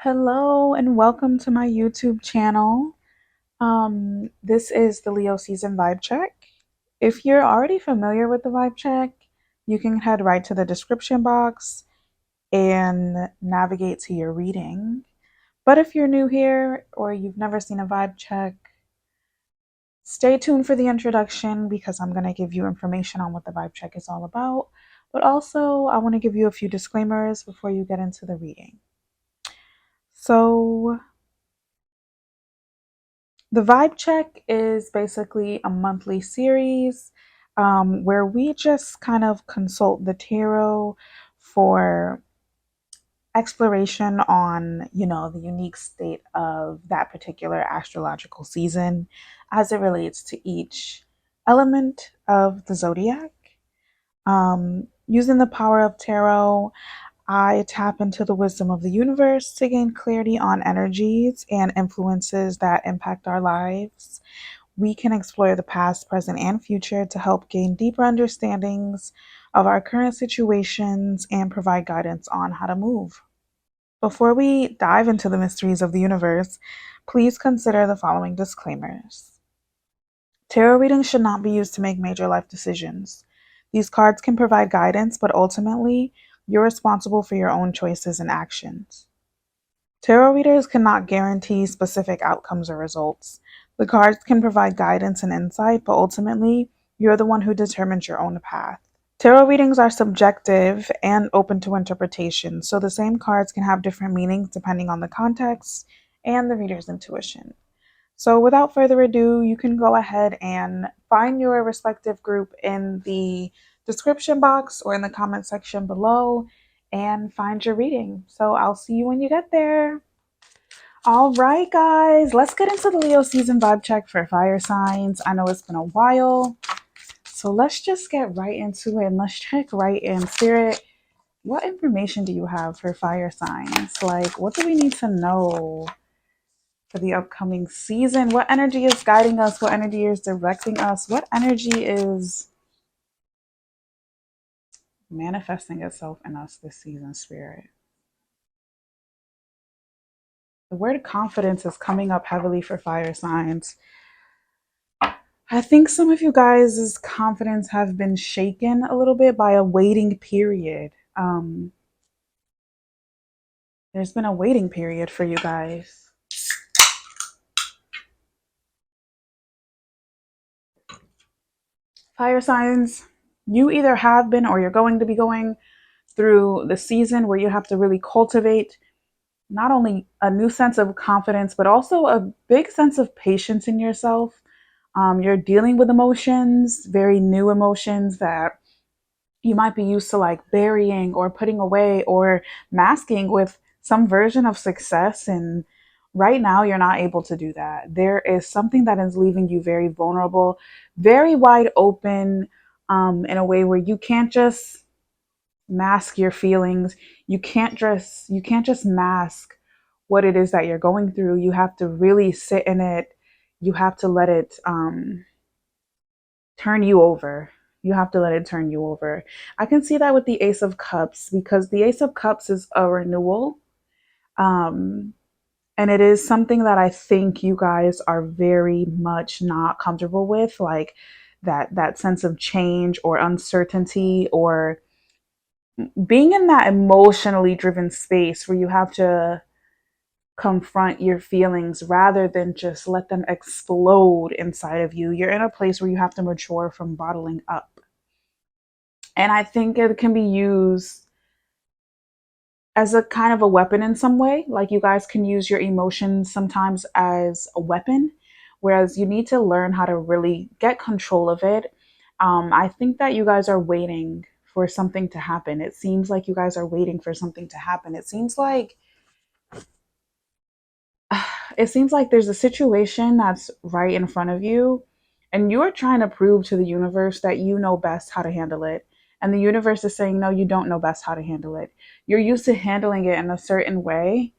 Hello and welcome to my YouTube channel. This is the Leo season vibe check. If you're already familiar with the vibe check, you can head right to the description box and navigate to your reading. But if you're new here or you've never seen a vibe check, stay tuned for the introduction because I'm going to give you information on what the vibe check is all about. But also, I want to give you a few disclaimers before you get into the reading. So, the Vibe Check is basically a monthly series where we just kind of consult the tarot for exploration on, the unique state of that particular astrological season as it relates to each element of the zodiac. Using the power of tarot, I tap into the wisdom of the universe to gain clarity on energies and influences that impact our lives. We can explore the past, present, and future to help gain deeper understandings of our current situations and provide guidance on how to move. Before we dive into the mysteries of the universe, please consider the following disclaimers. Tarot readings should not be used to make major life decisions. These cards can provide guidance, but ultimately, you're responsible for your own choices and actions. Tarot readers cannot guarantee specific outcomes or results. The cards can provide guidance and insight, but ultimately, you're the one who determines your own path. Tarot readings are subjective and open to interpretation, so the same cards can have different meanings depending on the context and the reader's intuition. So, without further ado, you can go ahead and find your respective group in the description box or in the comment section below and find your reading. So, I'll see you when you get there. All right, guys, let's get into the Leo season vibe check for fire signs. I know it's been a while, so let's just get right into it and let's check right in. Spirit, what information do you have for fire signs? Like, what do we need to know for the upcoming season? What energy is guiding us? What energy is directing us? What energy is manifesting itself in us this season, Spirit? The word confidence is coming up heavily for fire signs. I think some of you guys' confidence have been shaken a little bit by a waiting period. There's been a waiting period for you guys. Fire signs, you either have been or you're going to be going through the season where you have to really cultivate not only a new sense of confidence, but also a big sense of patience in yourself. You're dealing with emotions, very new emotions that you might be used to like burying or putting away or masking with some version of success. And right now, you're not able to do that. There is something that is leaving you very vulnerable, very wide open, in a way where you can't just mask your feelings. You can't just mask what it is that you're going through. You have to really sit in it. You have to let it turn you over. You have to let it turn you over. I can see that with the Ace of Cups because the Ace of Cups is a renewal. Um, and it is something that I think you guys are very much not comfortable with, like that sense of change or uncertainty or being in that emotionally driven space where you have to confront your feelings rather than just let them explode inside of you. You're in a place where you have to mature from bottling up. And I think it can be used as a kind of a weapon in some way. Like you guys can use your emotions sometimes as a weapon, whereas you need to learn how to really get control of it. I think that you guys are waiting for something to happen. It seems like you guys are waiting for something to happen. It seems like there's a situation that's right in front of you and you're trying to prove to the universe that you know best how to handle it. And the universe is saying, no, you don't know best how to handle it. You're used to handling it in a certain way.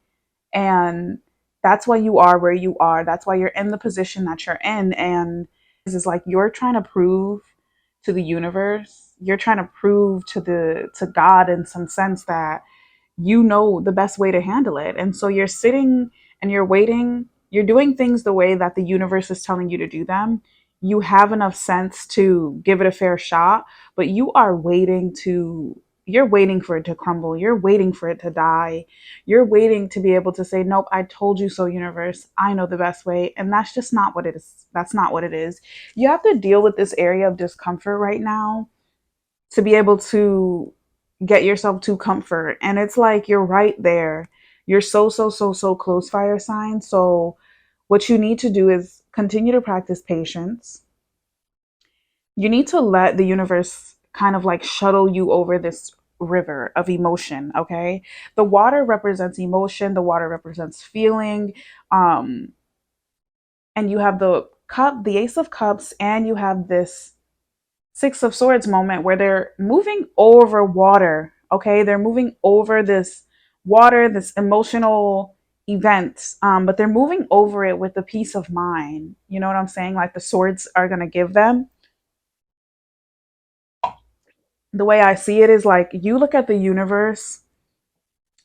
And that's why you are where you are. That's why you're in the position that you're in. And this is like you're trying to prove to the universe, you're trying to prove to God in some sense that you know the best way to handle it. And so you're sitting and you're waiting, you're doing things the way that the universe is telling you to do them. You have enough sense to give it a fair shot, but you're waiting for it to crumble. You're waiting for it to die. You're waiting to be able to say, nope, I told you so, universe. I know the best way. And that's just not what it is. That's not what it is. You have to deal with this area of discomfort right now to be able to get yourself to comfort. And it's like you're right there. You're so close, fire sign. So, what you need to do is continue to practice patience. You need to let the universe kind of like shuttle you over this river of emotion, okay? The water represents emotion, the water represents feeling. Um, and you have the cup, the Ace of Cups, and you have this Six of Swords moment where they're moving over water. Okay, they're moving over this water, this emotional event, but they're moving over it with a peace of mind. You know what I'm saying? Like the swords are gonna give them. The way I see it is like you look at the universe,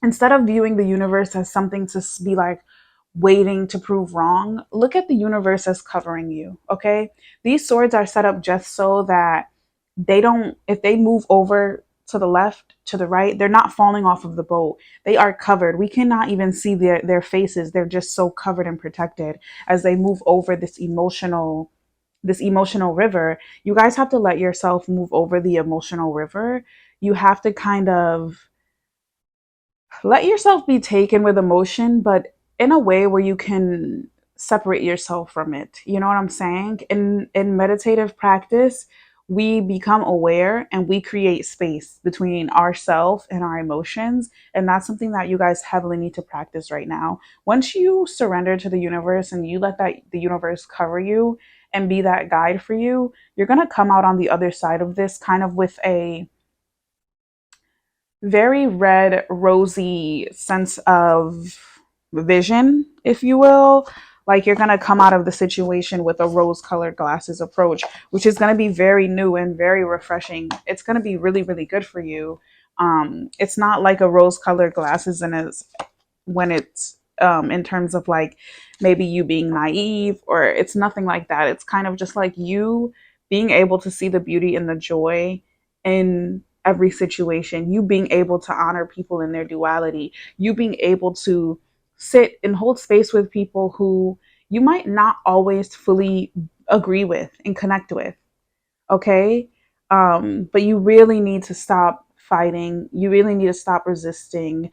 instead of viewing the universe as something to be like waiting to prove wrong, look at the universe as covering you. Okay, these swords are set up just so that they don't, if they move over to the left, to the right, they're not falling off of the boat. They are covered. We cannot even see their faces. They're just so covered and protected as they move over this emotional river. You guys have to let yourself move over the emotional river. You have to kind of let yourself be taken with emotion, but in a way where you can separate yourself from it. You know what I'm saying? In meditative practice, we become aware and we create space between ourselves and our emotions. And that's something that you guys heavily need to practice right now. Once you surrender to the universe and you let that the universe cover you and be that guide for you, you're gonna come out on the other side of this kind of with a very red, rosy sense of vision, if you will. Like you're going to come out of the situation with a rose colored glasses approach, which is going to be very new and very refreshing. It's going to be really, really good for you. It's not like a rose colored glasses and it's when it's in terms of like maybe you being naive, or it's nothing like that. It's kind of just like you being able to see the beauty and the joy in every situation, you being able to honor people in their duality, you being able to sit and hold space with people who you might not always fully agree with and connect with. Okay, but you really need to stop fighting, you really need to stop resisting.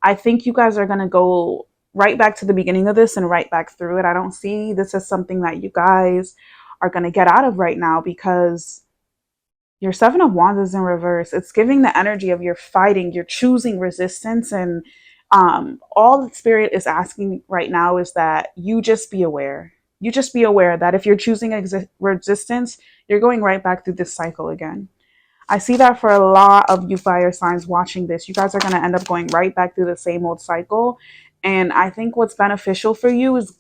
I think you guys are going to go right back to the beginning of this and right back through it. I don't see this as something that you guys are going to get out of right now, because your Seven of Wands is in reverse. It's giving the energy of you're fighting, you're choosing resistance. And all that Spirit is asking right now is that you just be aware. You just be aware that if you're choosing resistance, you're going right back through this cycle again. I see that for a lot of you fire signs watching this. You guys are going to end up going right back through the same old cycle. And I think what's beneficial for you is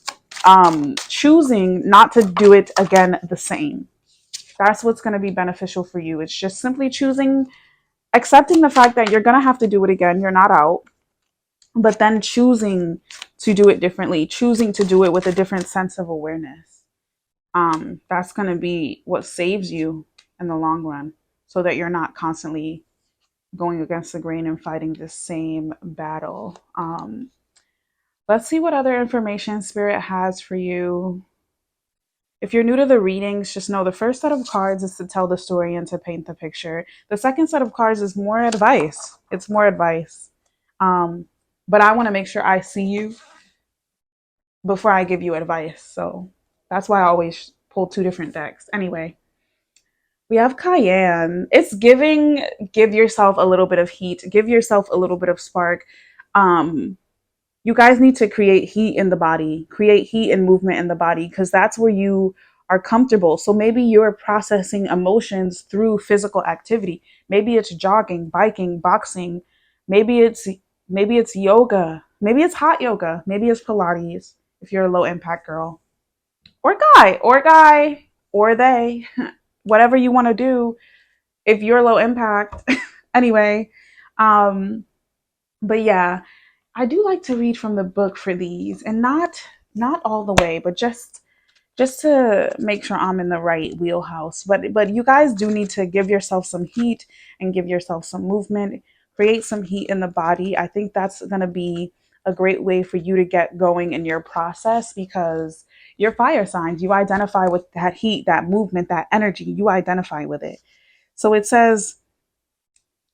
choosing not to do it again the same. That's what's going to be beneficial for you. It's just simply choosing, accepting the fact that you're going to have to do it again. You're not out, but then choosing to do it differently, choosing to do it with a different sense of awareness. That's going to be what saves you in the long run, so that you're not constantly going against the grain and fighting the same battle. Let's see what other information Spirit has for you. If you're new to the readings, just know the first set of cards is to tell the story and to paint the picture. The second set of cards is more advice. It's more advice. Um, but I want to make sure I see you before I give you advice. So that's why I always pull two different decks. Anyway, we have Cayenne. It's giving, give yourself a little bit of heat, give yourself a little bit of spark. Um, you guys need to create heat in the body, create heat and movement in the body, because that's where you are comfortable. So maybe you're processing emotions through physical activity. Maybe it's jogging, biking, boxing. Maybe it's maybe it's yoga. Maybe it's hot yoga. Maybe it's Pilates if you're a low impact girl. Or they, whatever you want to do if you're low impact. Anyway, um But yeah, I do like to read from the book for these, and not all the way, but just to make sure I'm in the right wheelhouse. But you guys do need to give yourself some heat and give yourself some movement, create some heat in the body. I think that's going to be a great way for you to get going in your process, because you're fire signs. You identify with that heat, that movement, that energy. You identify with it. So it says,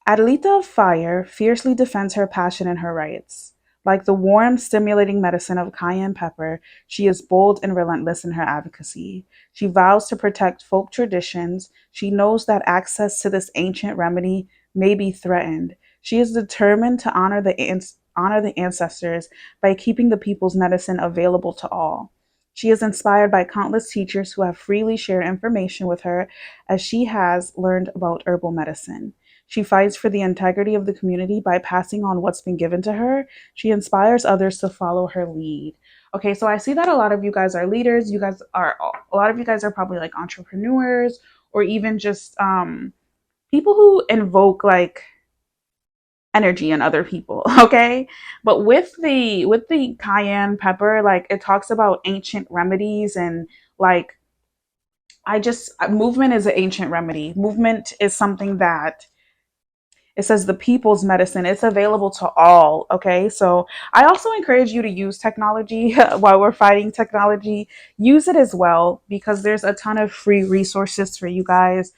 Adelita of Fire fiercely defends her passion and her rights. Like the warm, stimulating medicine of cayenne pepper, she is bold and relentless in her advocacy. She vows to protect folk traditions. She knows that access to this ancient remedy may be threatened. She is determined to honor the ancestors by keeping the people's medicine available to all. She is inspired by countless teachers who have freely shared information with her as she has learned about herbal medicine. She fights for the integrity of the community by passing on what's been given to her. She inspires others to follow her lead. Okay, so I see that a lot of you guys are leaders. A lot of you guys are probably like entrepreneurs, or even just people who invoke like energy in other people. Okay, but with the cayenne pepper, like it talks about ancient remedies, and like I just movement is an ancient remedy. Movement is something that, it says the people's medicine. It's available to all. Okay. So I also encourage you to use technology while we're fighting technology. Use it as well, because there's a ton of free resources for you guys.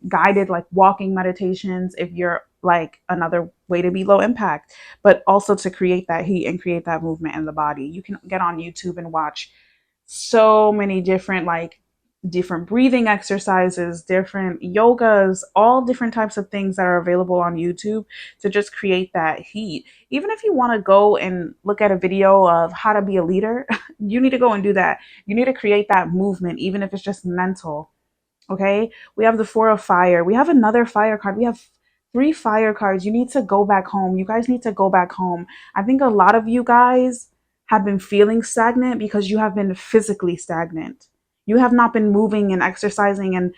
Guided like walking meditations, if you're like another way to be low impact, but also to create that heat and create that movement in the body. You can get on YouTube and watch so many different breathing exercises, different yogas, all different types of things that are available on YouTube to just create that heat. Even if you want to go and look at a video of how to be a leader, you need to go and do that. You need to create that movement, even if it's just mental. Okay. We have the Four of Fire. We have another fire card. We have three fire cards. You need to go back home. You guys need to go back home. I think a lot of you guys have been feeling stagnant because you have been physically stagnant. You have not been moving and exercising and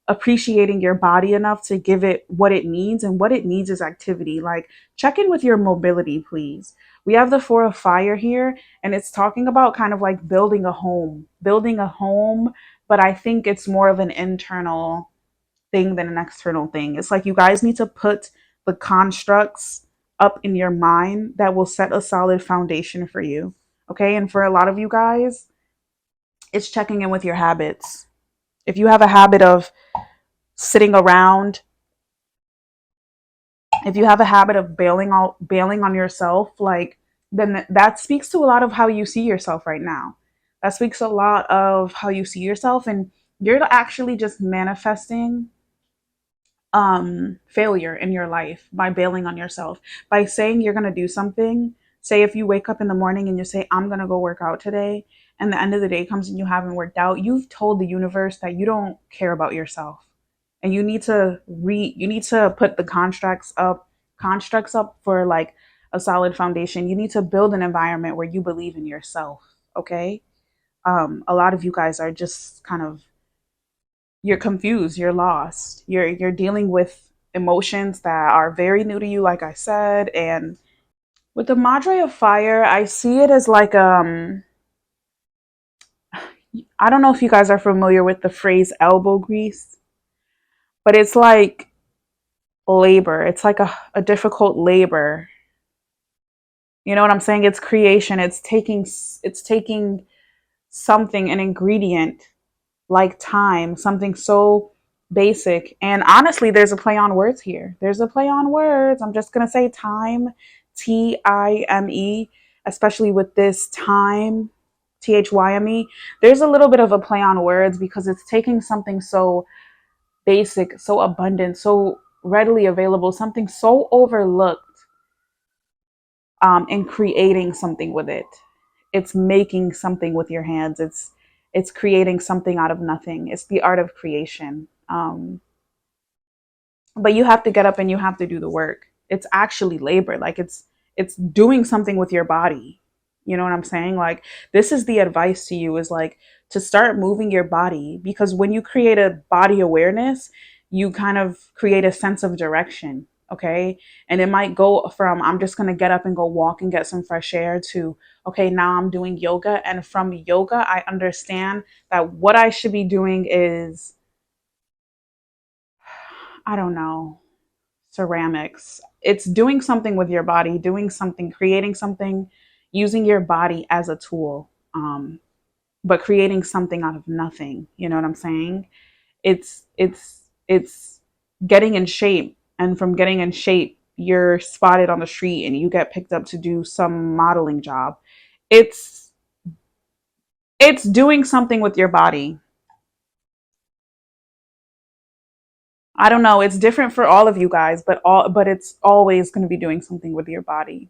appreciating your body enough to give it what it needs. And what it needs is activity. Like, check in with your mobility, please. We have the Four of Fire here, and it's talking about kind of like building a home, but I think it's more of an internal thing than an external thing. It's like you guys need to put the constructs up in your mind that will set a solid foundation for you. Okay. And for a lot of you guys, it's checking in with your habits. If you have a habit of sitting around, if you have a habit of bailing on yourself, like, then that speaks to a lot of how you see yourself right now. That speaks a lot of how you see yourself, and you're actually just manifesting failure in your life by bailing on yourself, by saying you're going to do something. Say if you wake up in the morning and you say, I'm going to go work out today, and the end of the day comes and you haven't worked out, you've told the universe that you don't care about yourself. And you need to put the constructs up for like a solid foundation. You need to build an environment where you believe in yourself. Okay. A lot of you guys are just kind of, you're confused, you're lost, you're dealing with emotions that are very new to you, like I said. And with the Madre of Fire, I see it as like, I don't know if you guys are familiar with the phrase elbow grease, but it's like labor. It's like a difficult labor. You know what I'm saying? It's creation. It's taking something, an ingredient like time, something so basic. And honestly, there's a play on words here. There's a play on words. I'm just going to say time, Time, especially with this time, Thyme. There's a little bit of a play on words because it's taking something so basic, so abundant, so readily available, something so overlooked, and creating something with it. It's making something with your hands. It's creating something out of nothing. It's the art of creation. But you have to get up and you have to do the work. It's actually labor. Like it's doing something with your body. You know what I'm saying? Like, this is the advice to you, is like to start moving your body, because when you create a body awareness, you kind of create a sense of direction. Okay. And it might go from, I'm just going to get up and go walk and get some fresh air, to, okay, now I'm doing yoga. And from yoga, I understand that what I should be doing is, I don't know, ceramics. It's doing something with your body, doing something, creating something, using your body as a tool, but creating something out of nothing. You know what I'm saying? It's getting in shape, and from getting in shape, you're spotted on the street and you get picked up to do some modeling job. It's it's doing something with your body. I don't know, it's different for all of you guys, but it's always going to be doing something with your body.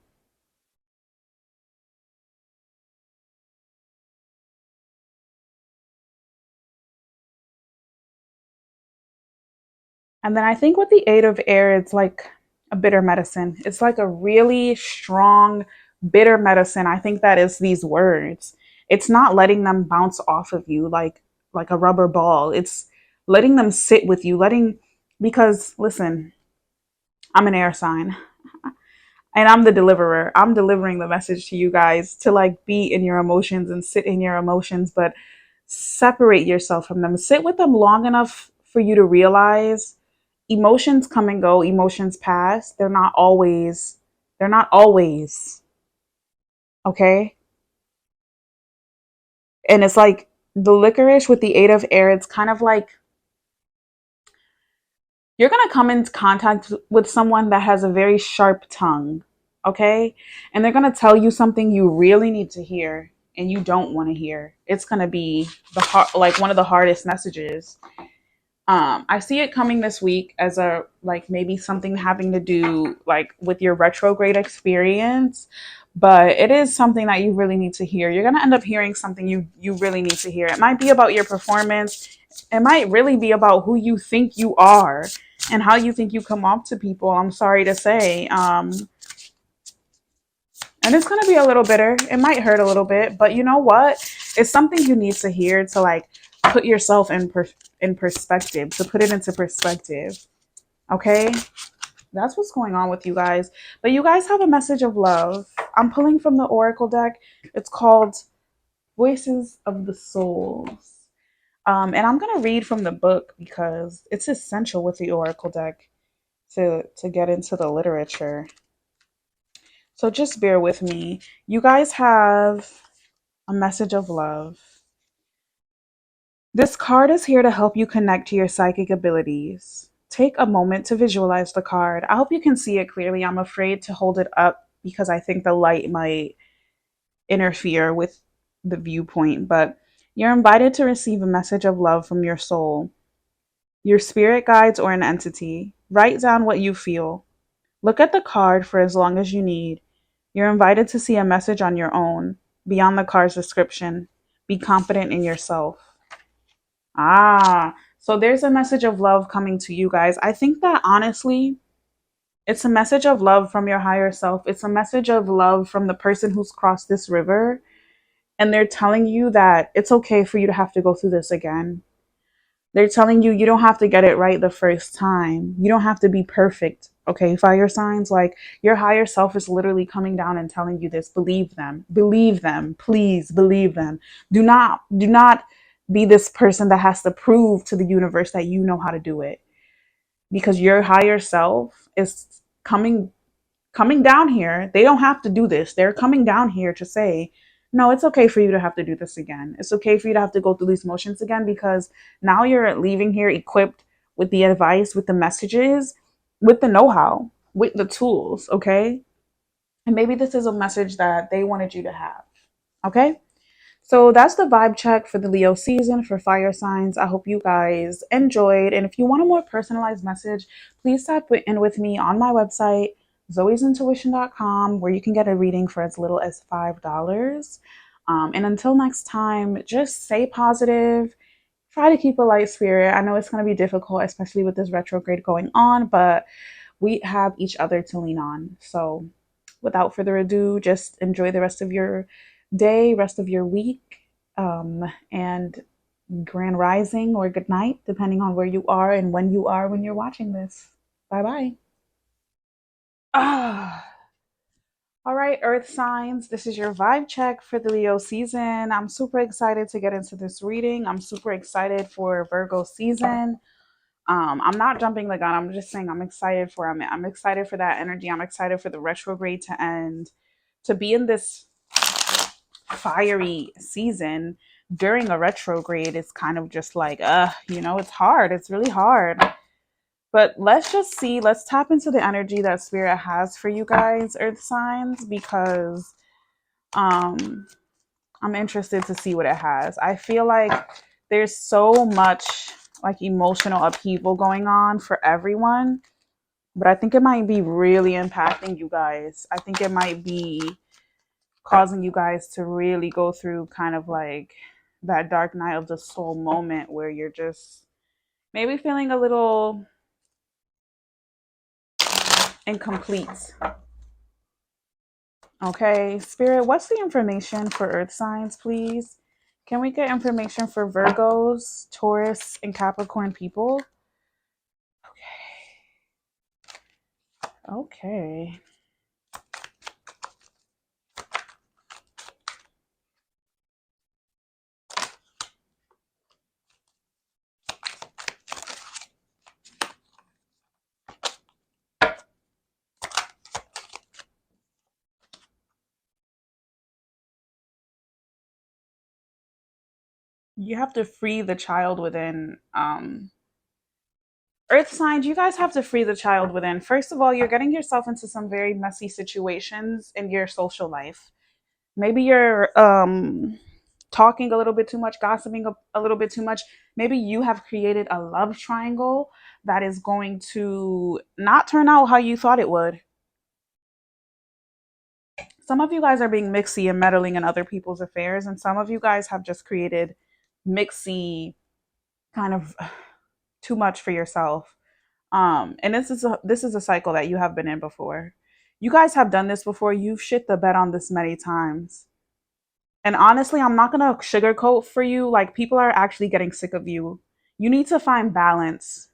And then I think with the Eight of Air, it's like a bitter medicine. It's like a really strong, bitter medicine. I think that is these words. It's not letting them bounce off of you like a rubber ball. It's letting them sit with you, letting, because listen, I'm an air sign and I'm the deliverer. I'm delivering the message to you guys to like be in your emotions and sit in your emotions, but separate yourself from them. Sit with them long enough for you to realize emotions come and go, emotions pass. They're not always, okay? And it's like the licorice with the Eight of Air, it's kind of like you're going to come into contact with someone that has a very sharp tongue, okay? And they're going to tell you something you really need to hear and you don't want to hear. It's going to be like one of the hardest messages. I see it coming this week as a like maybe something having to do like with your retrograde experience, but it is something that you really need to hear. You're gonna end up hearing something you really need to hear. It might be about your performance. It might really be about who you think you are and how you think you come off to people. I'm sorry to say, and it's gonna be a little bitter. It might hurt a little bit, but you know what? It's something you need to hear to like put yourself in perspective, to put it into perspective. Okay, that's what's going on with you guys. But you guys have a message of love. I'm pulling from the Oracle deck. It's called Voices of the Souls. And I'm gonna read from the book because it's essential with the Oracle deck to get into the literature. So just bear with me. You guys have a message of love. This card is here to help you connect to your psychic abilities. Take a moment to visualize the card. I hope you can see it clearly. I'm afraid to hold it up because I think the light might interfere with the viewpoint, but you're invited to receive a message of love from your soul, your spirit guides, or an entity. Write down what you feel. Look at the card for as long as you need. You're invited to see a message on your own, beyond the card's description. Be confident in yourself. So there's a message of love coming to you guys. I think that honestly, it's a message of love from your higher self. It's a message of love from the person who's crossed this river. And they're telling you that it's okay for you to have to go through this again. They're telling you you don't have to get it right the first time. You don't have to be perfect. Okay, fire signs, like your higher self is literally coming down and telling you this. Believe them. Believe them. Please believe them. Do not be this person that has to prove to the universe that you know how to do it, because your higher self is coming down here. They don't have to do this. They're coming down here to say, no, it's okay for you to have to do this again. It's okay for you to have to go through these motions again, because now you're leaving here equipped with the advice, with the messages, with the know how, with the tools. Okay. And maybe this is a message that they wanted you to have. Okay. So that's the vibe check for the Leo season for fire signs. I hope you guys enjoyed. And if you want a more personalized message, please tap in with me on my website, zoesintuition.com, where you can get a reading for as little as $5. And until next time, just stay positive. Try to keep a light spirit. I know it's going to be difficult, especially with this retrograde going on, but we have each other to lean on. So without further ado, just enjoy the rest of your day, rest of your week, and grand rising or good night, depending on where you are and when you are when you're watching this. Bye bye. Ah. All right, Earth signs, this is your vibe check for the Leo season. I'm super excited to get into this reading. I'm super excited for Virgo season. I'm not jumping the gun. I'm just saying I'm excited for I'm excited for that energy. I'm excited for the retrograde to end, to be in this fiery season during a retrograde. It's kind of just like, it's hard. It's really hard. But let's just see, let's tap into the energy that spirit has for you guys, earth signs, because um I'm interested to see what it has. I feel like there's so much like emotional upheaval going on for everyone, but I think it might be really impacting you guys. I think it might be causing you guys to really go through kind of like that dark night of the soul moment where you're just maybe feeling a little incomplete. Okay, Spirit, what's the information for earth signs, please? Can we get information for Virgos, Taurus, and Capricorn people? Okay. You have to free the child within. Earth signs, you guys have to free the child within. First of all, you're getting yourself into some very messy situations in your social life. Maybe you're talking a little bit too much, gossiping a little bit too much. Maybe you have created a love triangle that is going to not turn out how you thought it would. Some of you guys are being mixy and meddling in other people's affairs, and some of you guys have just created mixy kind of too much for yourself. And this is a cycle that you have been in before. You guys have done this before. You've shit the bed on this many times. And honestly, I'm not gonna sugarcoat for you. Like, people are actually getting sick of you. You need to find balance.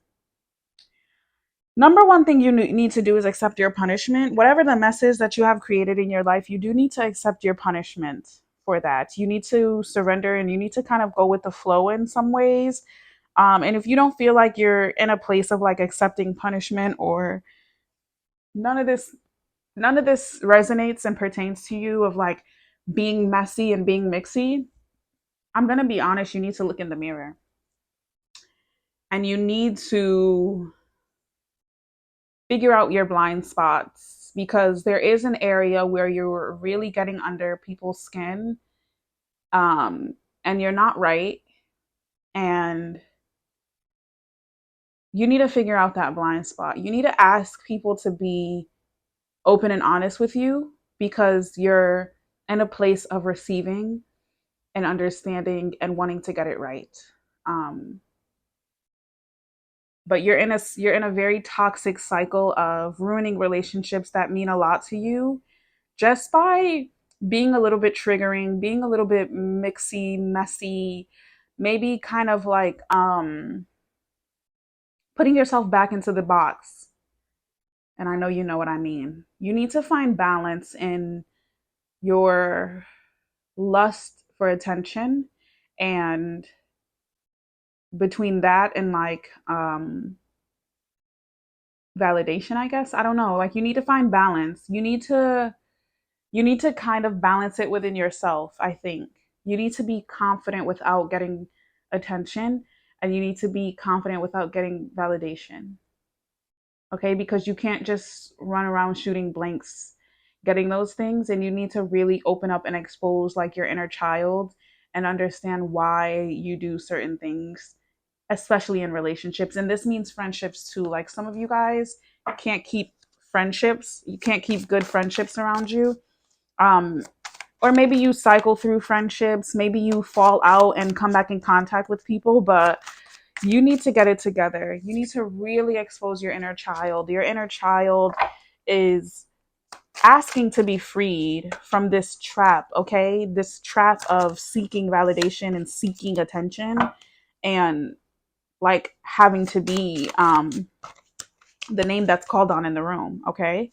Number one thing you need to do is accept your punishment. Whatever the mess is that you have created in your life, you do need to accept your punishment for that. You need to surrender and you need to kind of go with the flow in some ways. And if you don't feel like you're in a place of like accepting punishment, or none of this none of this resonates and pertains to you, of like being messy and being mixy, I'm going to be honest, you need to look in the mirror and you need to figure out your blind spots, because there is an area where you're really getting under people's skin, um, and you're not right. And you need to figure out that blind spot. You need to ask people to be open and honest with you, because you're in a place of receiving and understanding and wanting to get it right. Um, but you're in a very toxic cycle of ruining relationships that mean a lot to you, just by being a little bit triggering, being a little bit mixy, messy, maybe kind of like putting yourself back into the box. And I know you know what I mean. You need to find balance in your lust for attention, and between that and like validation, I guess. I don't know. Like, you need to find balance. You need to kind of balance it within yourself, I think. You need to be confident without getting attention, and you need to be confident without getting validation. Okay? Because you can't just run around shooting blanks getting those things, and you need to really open up and expose like your inner child and understand why you do certain things, especially in relationships. And this means friendships too. Like, some of you guys can't keep friendships, you can't keep good friendships around you. Um, or maybe you cycle through friendships, maybe you fall out and come back in contact with people, but you need to get it together. You need to really expose your inner child. Your inner child is asking to be freed from this trap, okay? This trap of seeking validation and seeking attention, and like having to be the name that's called on in the room, okay?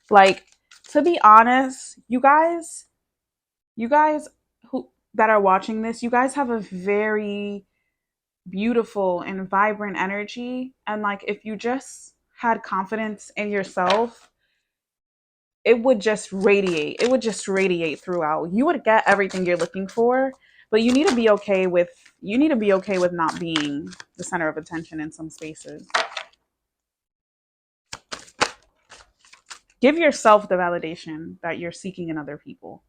Like, to be honest, you guys who that are watching this, you guys have a very beautiful and vibrant energy. And like, if you just had confidence in yourself, it would just radiate. It would just radiate throughout. You would get everything you're looking for, but you need to be okay with not being the center of attention in some spaces. Give yourself the validation that you're seeking in other people.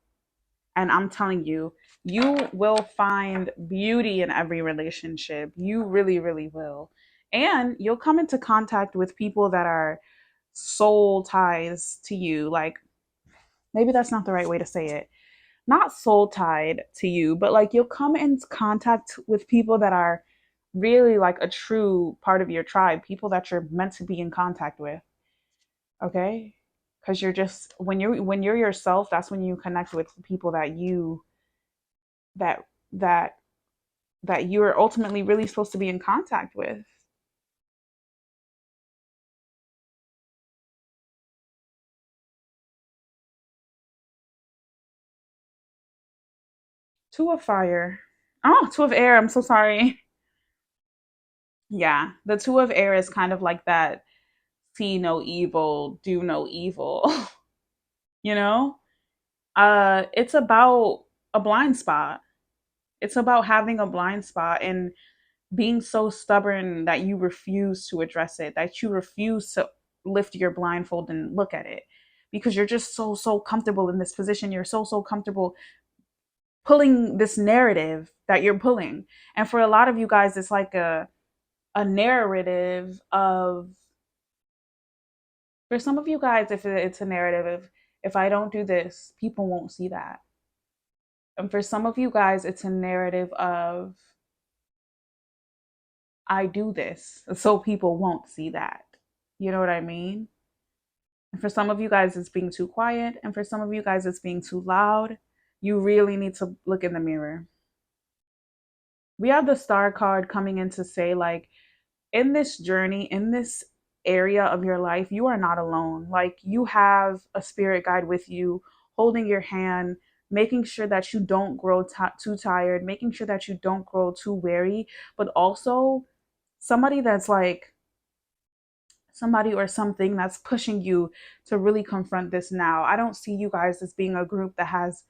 And I'm telling you, you will find beauty in every relationship. You really, really will. And you'll come into contact with people that are soul ties to you. Like, maybe that's not the right way to say it. Not soul tied to you, but like you'll come in contact with people that are really like a true part of your tribe, people that you're meant to be in contact with. Okay? Because you're just when you're yourself, that's when you connect with people that that that you are ultimately really supposed to be in contact with. Two of fire. Oh, two of air. I'm so sorry. Yeah, the two of air is kind of like that see no evil, do no evil. you know? It's about a blind spot. It's about having a blind spot and being so stubborn that you refuse to address it, that you refuse to lift your blindfold and look at it because you're just so comfortable in this position. You're so comfortable pulling this narrative that you're pulling. And for a lot of you guys, it's like a narrative of, for some of you guys, if it's a narrative of, if I don't do this, people won't see that. And for some of you guys, it's a narrative of, I do this so people won't see that. You know what I mean? And for some of you guys, it's being too quiet. And for some of you guys, it's being too loud. You really need to look in the mirror. We have the star card coming in to say, like, in this journey, in this area of your life, you are not alone. Like, you have a spirit guide with you, holding your hand, making sure that you don't grow too tired, making sure that you don't grow too weary, but also somebody that's like, somebody or something that's pushing you to really confront this now. I don't see you guys as being a group that has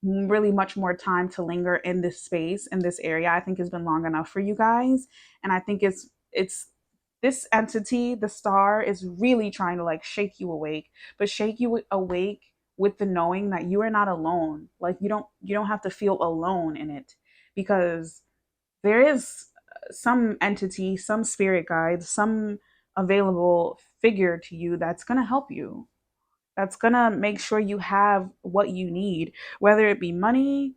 really much more time to linger in this space, in this area. I think it's been long enough for you guys. And I think it's this entity, the star, is really trying to like shake you awake, but shake you awake with the knowing that you are not alone. Like, you don't have to feel alone in it, because there is some entity, some spirit guide, some available figure to you that's going to help you. That's going to make sure you have what you need, whether it be money,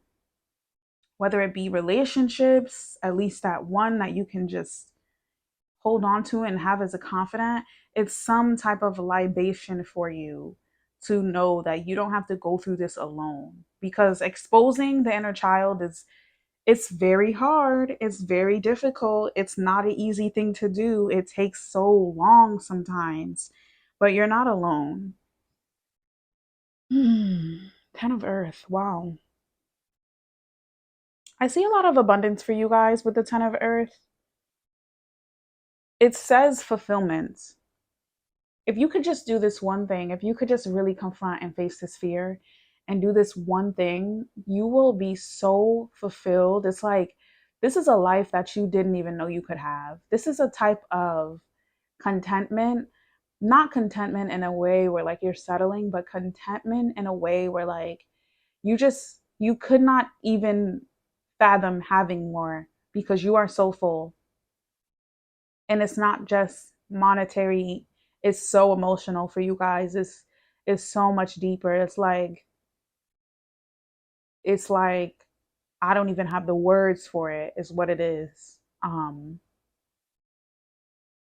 whether it be relationships, at least that one that you can just hold on to and have as a confidant. It's some type of libation for you to know that you don't have to go through this alone, because exposing the inner child is, it's very hard. It's very difficult. It's not an easy thing to do. It takes so long sometimes, but you're not alone. Ten of Earth. Wow. I see a lot of abundance for you guys with the Ten of Earth. It says fulfillment. If you could just do this one thing, if you could just really confront and face this fear and do this one thing, you will be so fulfilled. It's like, this is a life that you didn't even know you could have. This is a type of contentment, not contentment in a way where like you're settling, but contentment in a way where like you could not even fathom having more because you are so full. And it's not just monetary, it's so emotional for you guys. It's so much deeper. It's like I don't even have the words for it, is what it is.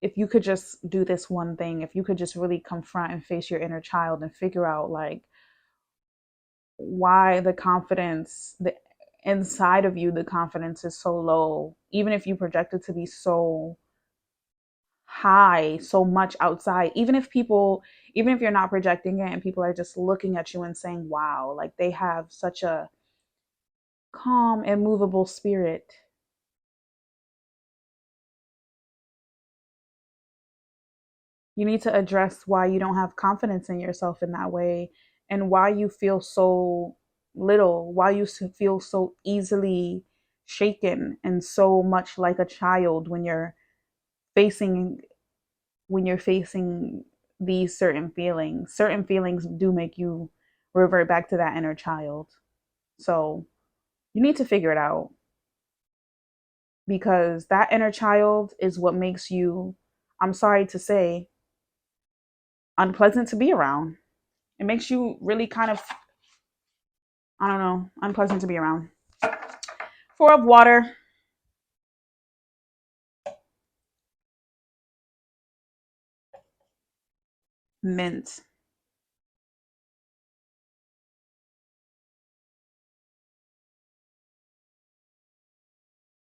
If you could just do this one thing, if you could just really confront and face your inner child and figure out like why the inside of you, the confidence is so low, even if you project it to be so high, so much outside, even if people, even if you're not projecting it and people are just looking at you and saying, wow, like they have such a calm, immovable spirit. You need to address why you don't have confidence in yourself in that way, and why you feel so little, why you feel so easily shaken and so much like a child facing when you're facing these certain feelings. Certain feelings do make you revert back to that inner child. So you need to figure it out, because that inner child is what makes you, I'm sorry to say, unpleasant to be around. It makes you really kind of, I don't know, unpleasant to be around. Four of water, mint.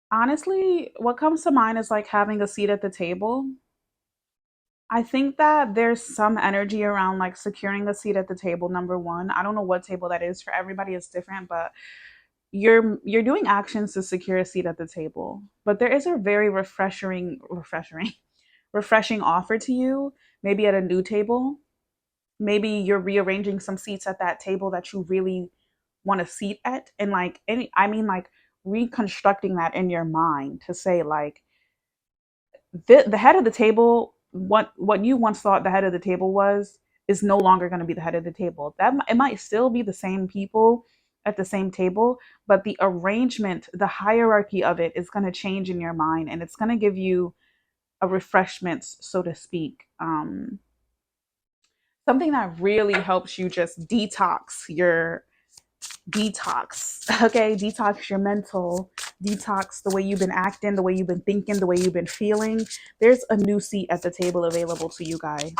Honestly, what comes to mind is like having a seat at the table. I think that there's some energy around like securing a seat at the table, number one. I don't know what table that is. For everybody it's different, but you're doing actions to secure a seat at the table. But there is a very refreshing offer to you, maybe at a new table. Maybe you're rearranging some seats at that table that you really want to seat at, and like any I mean like reconstructing that in your mind to say like the head of the table, what you once thought the head of the table was, is no longer going to be the head of the table. That it might still be the same people at the same table, but the arrangement, the hierarchy of it is going to change in your mind, and it's going to give you a refreshment, so to speak. Something that really helps you just detox, okay, detox your mental, detox the way you've been acting, the way you've been thinking, the way you've been feeling. There's a new seat at the table available to you guys.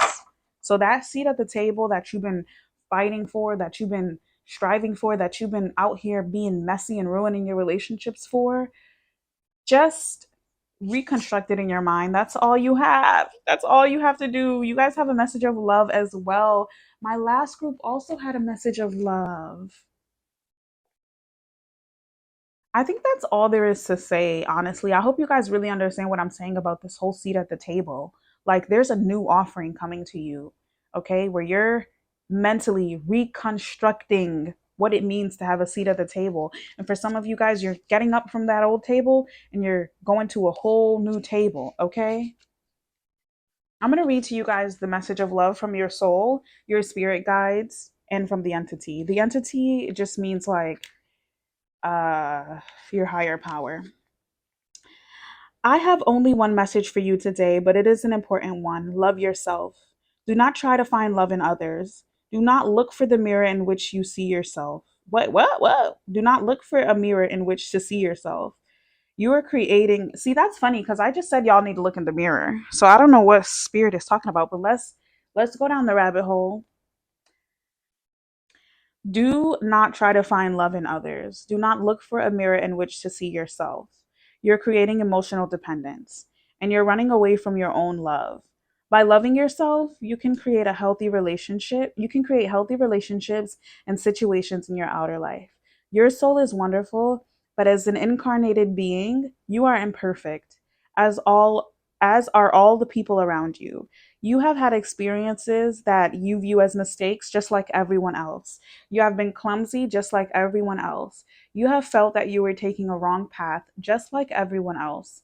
So that seat at the table that you've been fighting for, that you've been striving for, that you've been out here being messy and ruining your relationships for, just reconstruct it in your mind. That's all you have. That's all you have to do. You guys have a message of love as well. My last group also had a message of love. I think that's all there is to say, honestly. I hope you guys really understand what I'm saying about this whole seat at the table. Like, there's a new offering coming to you, okay, where you're mentally reconstructing what it means to have a seat at the table. And for some of you guys, you're getting up from that old table and you're going to a whole new table, okay? I'm going to read to you guys the message of love from your soul, your spirit guides, and from the entity. The entity just means like your higher power. I have only one message for you today, but it is an important one. Love yourself. Do not try to find love in others. Do not look for the mirror in which you see yourself. What? Do not look for a mirror in which to see yourself. You are creating. See, that's funny because I just said y'all need to look in the mirror. So I don't know what spirit is talking about, but let's go down the rabbit hole. Do not try to find love in others. Do not look for a mirror in which to see yourself. You're creating emotional dependence and you're running away from your own love. By loving yourself, you can create a healthy relationship. You can create healthy relationships and situations in your outer life. Your soul is wonderful, but as an incarnated being, you are imperfect, as all as are all the people around you. You have had experiences that you view as mistakes just like everyone else. You have been clumsy just like everyone else. You have felt that you were taking a wrong path just like everyone else.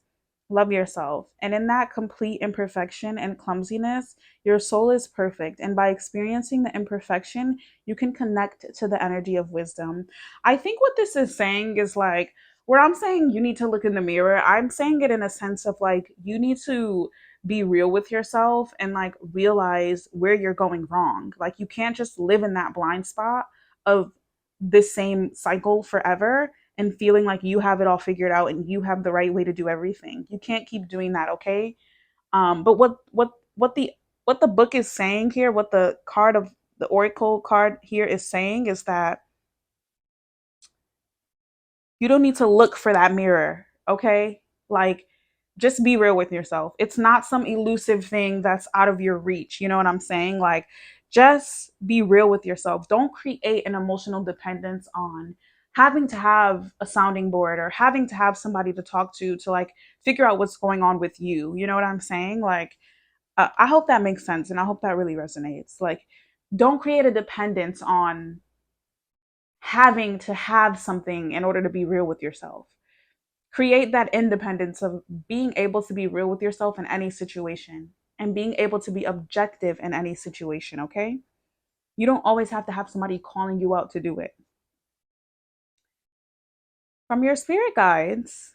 Love yourself. And in that complete imperfection and clumsiness, your soul is perfect. And by experiencing the imperfection, you can connect to the energy of wisdom. I think what this is saying is like, where I'm saying you need to look in the mirror, I'm saying it in a sense of like, you need to be real with yourself and like realize where you're going wrong. Like you can't just live in that blind spot of this same cycle forever and feeling like you have it all figured out and you have the right way to do everything. You can't keep doing that, okay? But what the book is saying here, what the card of the oracle card here is saying is that you don't need to look for that mirror, okay? Like Just be real with yourself. It's not some elusive thing that's out of your reach. You know what I'm saying? Like, just be real with yourself. Don't create an emotional dependence on having to have a sounding board or having to have somebody to talk to like figure out what's going on with you. You know what I'm saying? Like, I hope that makes sense and I hope that really resonates. Like, don't create a dependence on having to have something in order to be real with yourself. Create that independence of being able to be real with yourself in any situation and being able to be objective in any situation, okay? You don't always have to have somebody calling you out to do it. From your spirit guides,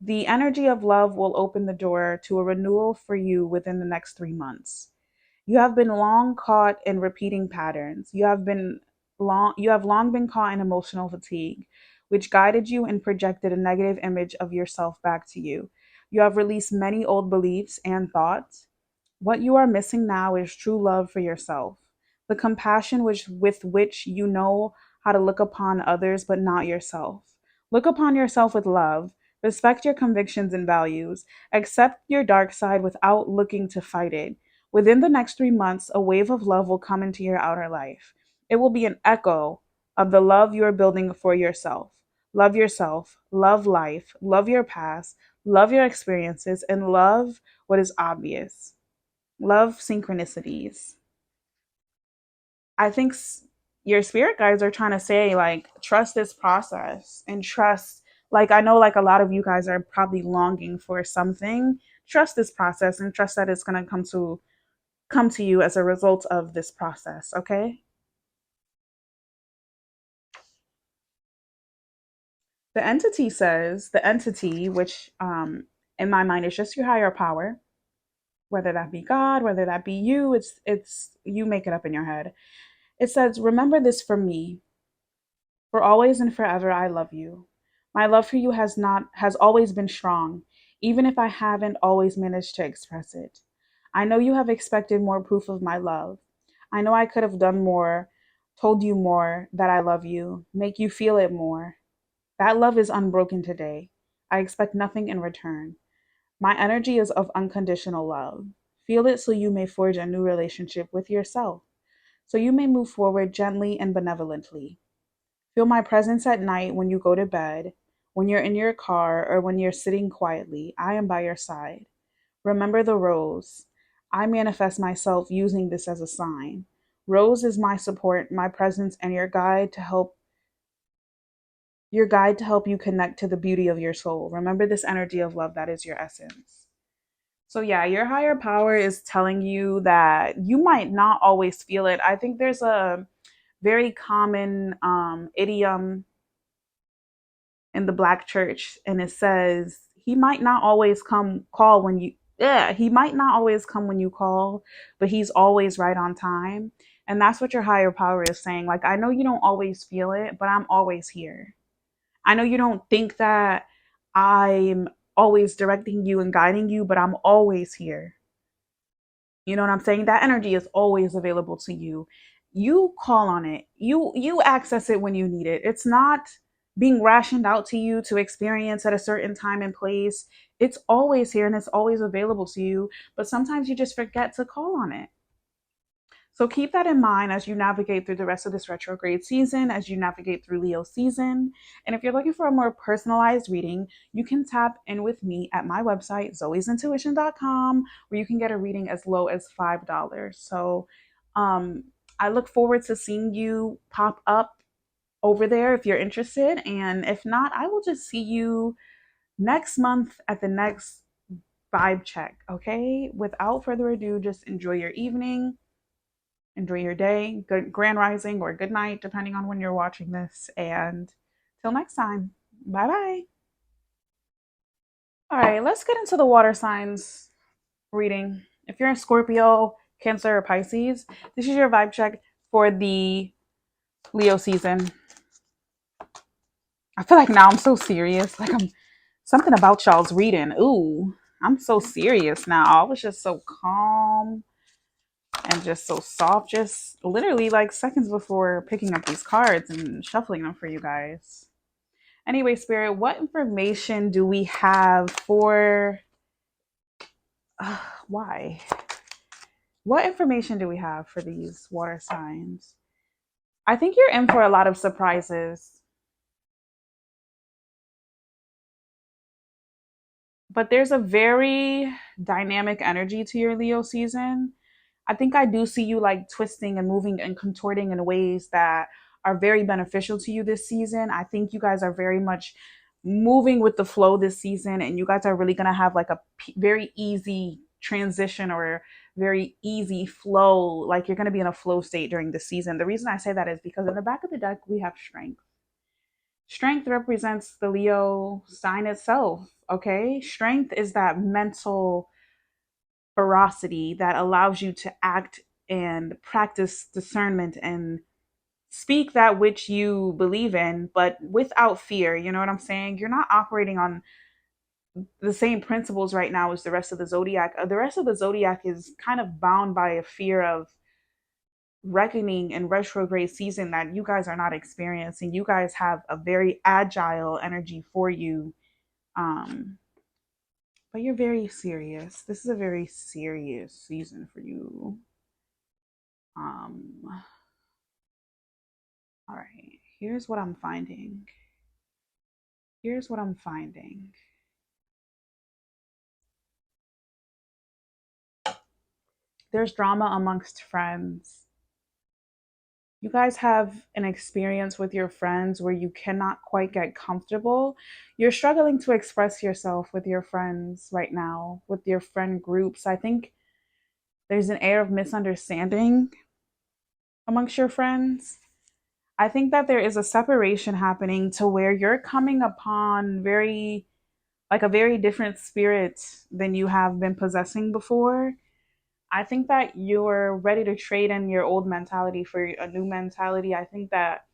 the energy of love will open the door to a renewal for you within the next 3 months. You have been long caught in repeating patterns. You have long been caught in emotional fatigue, which guided you and projected a negative image of yourself back to you. You have released many old beliefs and thoughts. What you are missing now is true love for yourself, the compassion with which you know how to look upon others but not yourself. Look upon yourself with love, respect your convictions and values, accept your dark side without looking to fight it. Within the next 3 months, a wave of love will come into your outer life. It will be an echo of the love you are building for yourself, love life, love your past, love your experiences, and love what is obvious. Love synchronicities. I think your spirit guides are trying to say, like, trust this process and trust, like, I know, like, a lot of you guys are probably longing for something. Trust this process and trust that it's going to come to you as a result of this process, okay? The entity, which in my mind is just your higher power, whether that be God, whether that be you, it's you make it up in your head. It says, remember this for me. For always and forever I love you. My love for you has always been strong, even if I haven't always managed to express it. I know you have expected more proof of my love. I know I could have done more, told you more that I love you, make you feel it more. That love is unbroken today. I expect nothing in return. My energy is of unconditional love. Feel it so you may forge a new relationship with yourself, so you may move forward gently and benevolently. Feel my presence at night when you go to bed, when you're in your car, or when you're sitting quietly. I am by your side. Remember the rose. I manifest myself using this as a sign. Rose is my support, my presence, and your guide to help you connect to the beauty of your soul. Remember this energy of love that is your essence. So yeah, your higher power is telling you that you might not always feel it. I think there's a very common idiom in the black church, and it says he might not always come call when you yeah, he might not always come when you call, but he's always right on time. And that's what your higher power is saying. Like, I know you don't always feel it, but I'm always here. I know you don't think that I'm always directing you and guiding you, but I'm always here. You know what I'm saying? That energy is always available to you. You call on it. You access it when you need it. It's not being rationed out to you to experience at a certain time and place. It's always here and it's always available to you, but sometimes you just forget to call on it. So keep that in mind as you navigate through the rest of this retrograde season, as you navigate through Leo season. And if you're looking for a more personalized reading, you can tap in with me at my website, zoesintuition.com, where you can get a reading as low as $5. So I look forward to seeing you pop up over there if you're interested. And if not, I will just see you next month at the next vibe check. Okay. Without further ado, just enjoy your evening. Enjoy your day, good grand rising or good night, depending on when you're watching this. And till next time, bye bye. All right, let's get into the water signs reading. If you're in Scorpio, Cancer, or Pisces, this is your vibe check for the Leo season. I feel like now I'm so serious. Like, I'm something about y'all's reading. Ooh, I'm so serious now. I was just so calm and just so soft, just literally like seconds before picking up these cards and shuffling them for you guys. Anyway, Spirit, what information do we have for Why? What information do we have for these water signs? I think you're in for a lot of surprises, but there's a very dynamic energy to your Leo season. I think I do see you like twisting and moving and contorting in ways that are very beneficial to you this season. I think you guys are very much moving with the flow this season, and you guys are really going to have like a very easy transition or very easy flow. Like you're going to be in a flow state during the season. The reason I say that is because in the back of the deck, we have strength. Strength represents the Leo sign itself. Okay. Strength is that mental ferocity that allows you to act and practice discernment and speak that which you believe in, but without fear. You know what I'm saying? You're not operating on the same principles right now as the rest of the zodiac. The rest of the zodiac is kind of bound by a fear of reckoning and retrograde season that you guys are not experiencing. You guys have a very agile energy for you. Um, but you're very serious. This is a very serious season for you. Um, all right, here's what I'm finding. Here's what I'm finding. There's drama amongst friends. You guys have an experience with your friends where you cannot quite get comfortable. You're struggling to express yourself with your friends right now, with your friend groups. I think there's an air of misunderstanding amongst your friends. I think that there is a separation happening to where you're coming upon very like a very different spirit than you have been possessing before. I think that you're ready to trade in your old mentality for a new mentality. I think that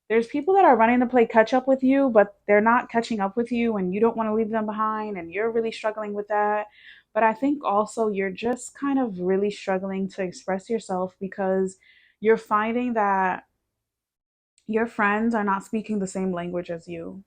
there's people that are running to play catch up with you, but they're not catching up with you, and you don't want to leave them behind, and you're really struggling with that. But I think also you're just kind of really struggling to express yourself because you're finding that your friends are not speaking the same language as you.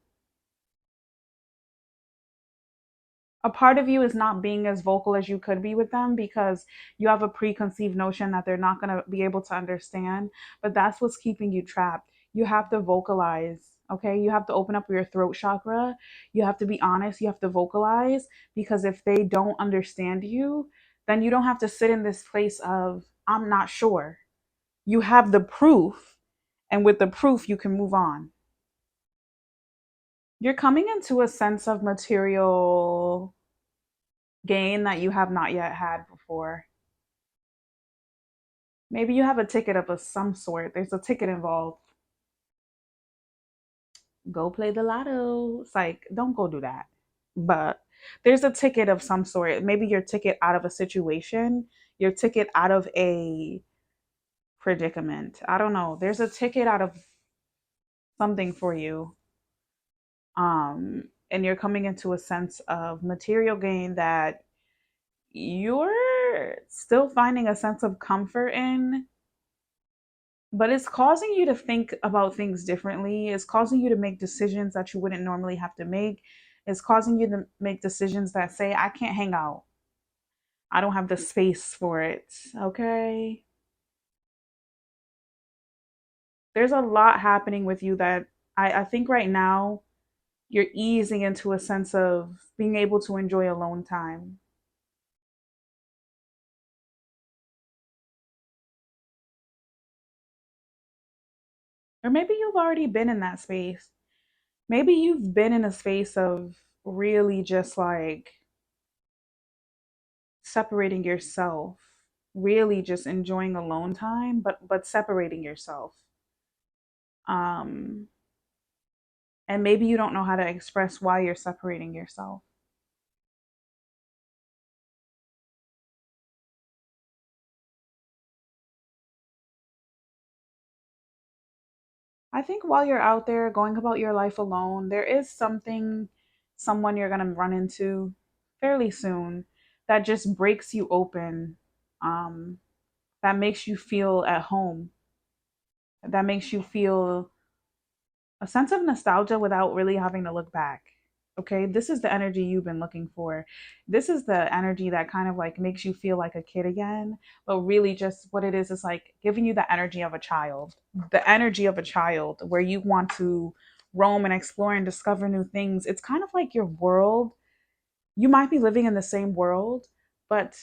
A part of you is not being as vocal as you could be with them because you have a preconceived notion that they're not going to be able to understand, but that's what's keeping you trapped. You have to vocalize. Okay, you have to open up your throat chakra. You have to be honest. You have to vocalize because if they don't understand you, then you don't have to sit in this place of, I'm not sure. You have the proof, and with the proof, you can move on. You're coming into a sense of material gain that you have not yet had before. Maybe you have a ticket of some sort. There's a ticket involved. Go play the lotto. It's like, don't go do that. But there's a ticket of some sort. Maybe your ticket out of a situation, your ticket out of a predicament. I don't know. There's a ticket out of something for you. And you're coming into a sense of material gain that you're still finding a sense of comfort in, but it's causing you to think about things differently. It's causing you to make decisions that you wouldn't normally have to make. It's causing you to make decisions that say, I can't hang out. I don't have the space for it. Okay. There's a lot happening with you that I think right now you're easing into a sense of being able to enjoy alone time. Or maybe you've already been in that space. Maybe you've been in a space of really just like separating yourself, really just enjoying alone time, but separating yourself. Um and maybe you don't know how to express why you're separating yourself. I think while you're out there going about your life alone, there is someone you're going to run into fairly soon that just breaks you open. Um that makes you feel at home. That makes you feel a sense of nostalgia without really having to look back. Okay, this is the energy you've been looking for. This is the energy that kind of like makes you feel like a kid again, but really just what it is like giving you the energy of a child, the energy of a child where you want to roam and explore and discover new things. It's kind of like your world. You might be living in the same world, but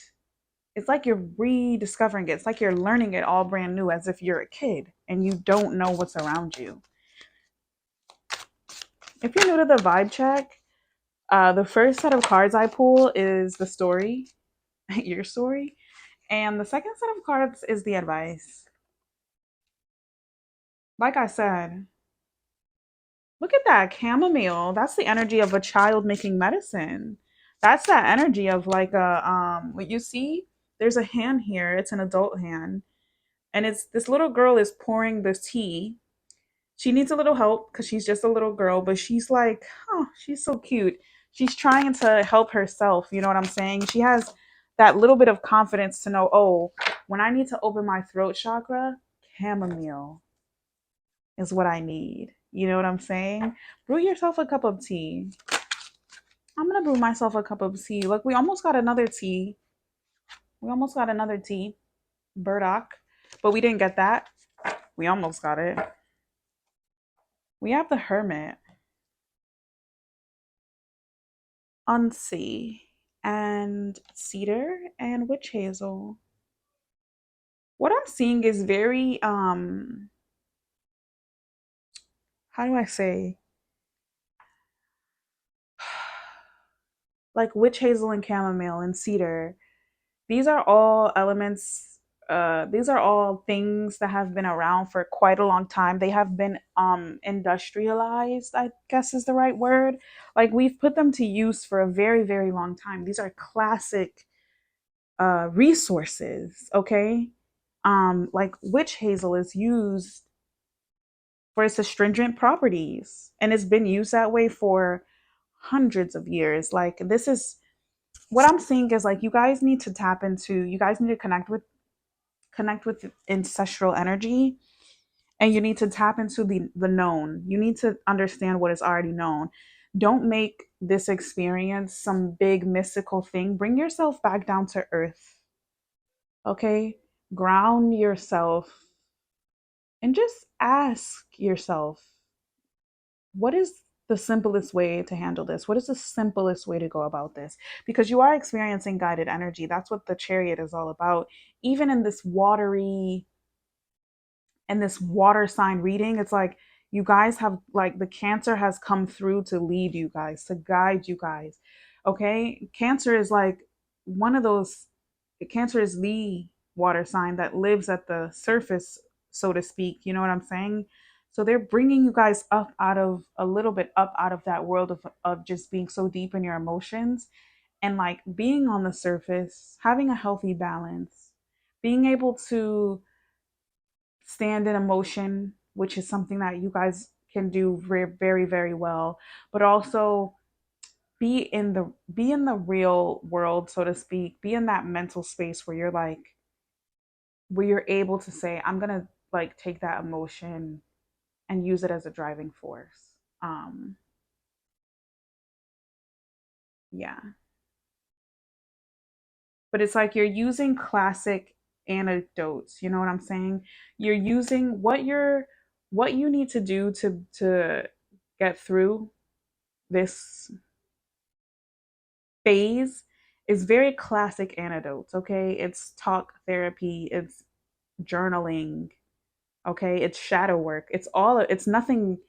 it's like you're rediscovering it. It's like you're learning it all brand new as if you're a kid and you don't know what's around you. If you're new to the vibe check, the first set of cards I pull is the story, your story, and the second set of cards is the advice. Like I said, look at that chamomile. That's the energy of a child making medicine. That's that energy of like a what you see. There's a hand here. It's an adult hand, and it's this little girl is pouring the tea. She needs a little help because she's just a little girl, but she's like, oh, she's so cute. She's trying to help herself. You know what I'm saying? She has that little bit of confidence to know, oh, when I need to open my throat chakra, chamomile is what I need. You know what I'm saying? Brew yourself a cup of tea. I'm gonna brew myself a cup of tea. Look, we almost got another tea. We almost got another tea, burdock, but we didn't get that. We almost got it. We have the hermit, unsea, and cedar and witch hazel. What I'm seeing is very how do I say, like witch hazel and chamomile and cedar. These are all elements, these are all things that have been around for quite a long time. They have been industrialized, I guess is the right word. Like we've put them to use for a very, very long time. These are classic resources, okay? Like witch hazel is used for its astringent properties, and it's been used that way for hundreds of years. Like this is what I'm seeing is like you guys need to tap into, you guys need to connect with ancestral energy, and you need to tap into the known. You need to understand what is already known. Don't make this experience some big mystical thing. Bring yourself back down to earth. Okay? Ground yourself and just ask yourself, what is the simplest way to handle this? What is the simplest way to go about this? Because you are experiencing guided energy. That's what the chariot is all about. Even in this watery and this water sign reading, it's like you guys have like the Cancer has come through to lead you guys, to guide you guys. Okay? Cancer is like one of those, Cancer is the water sign that lives at the surface, so to speak. You know what I'm saying? So they're bringing you guys up out of a little bit up out of that world of just being so deep in your emotions and like being on the surface, having a healthy balance, being able to stand in emotion, which is something that you guys can do very, very, very well, but also be in the real world, so to speak. Be in that mental space where you're like, where you're able to say, I'm gonna like take that emotion and use it as a driving force. Um, yeah. But it's like you're using classic anecdotes, you know what I'm saying? You're using what you need to do to get through this phase is very classic anecdotes, okay? It's talk therapy, it's journaling, okay? It's shadow work. It's nothing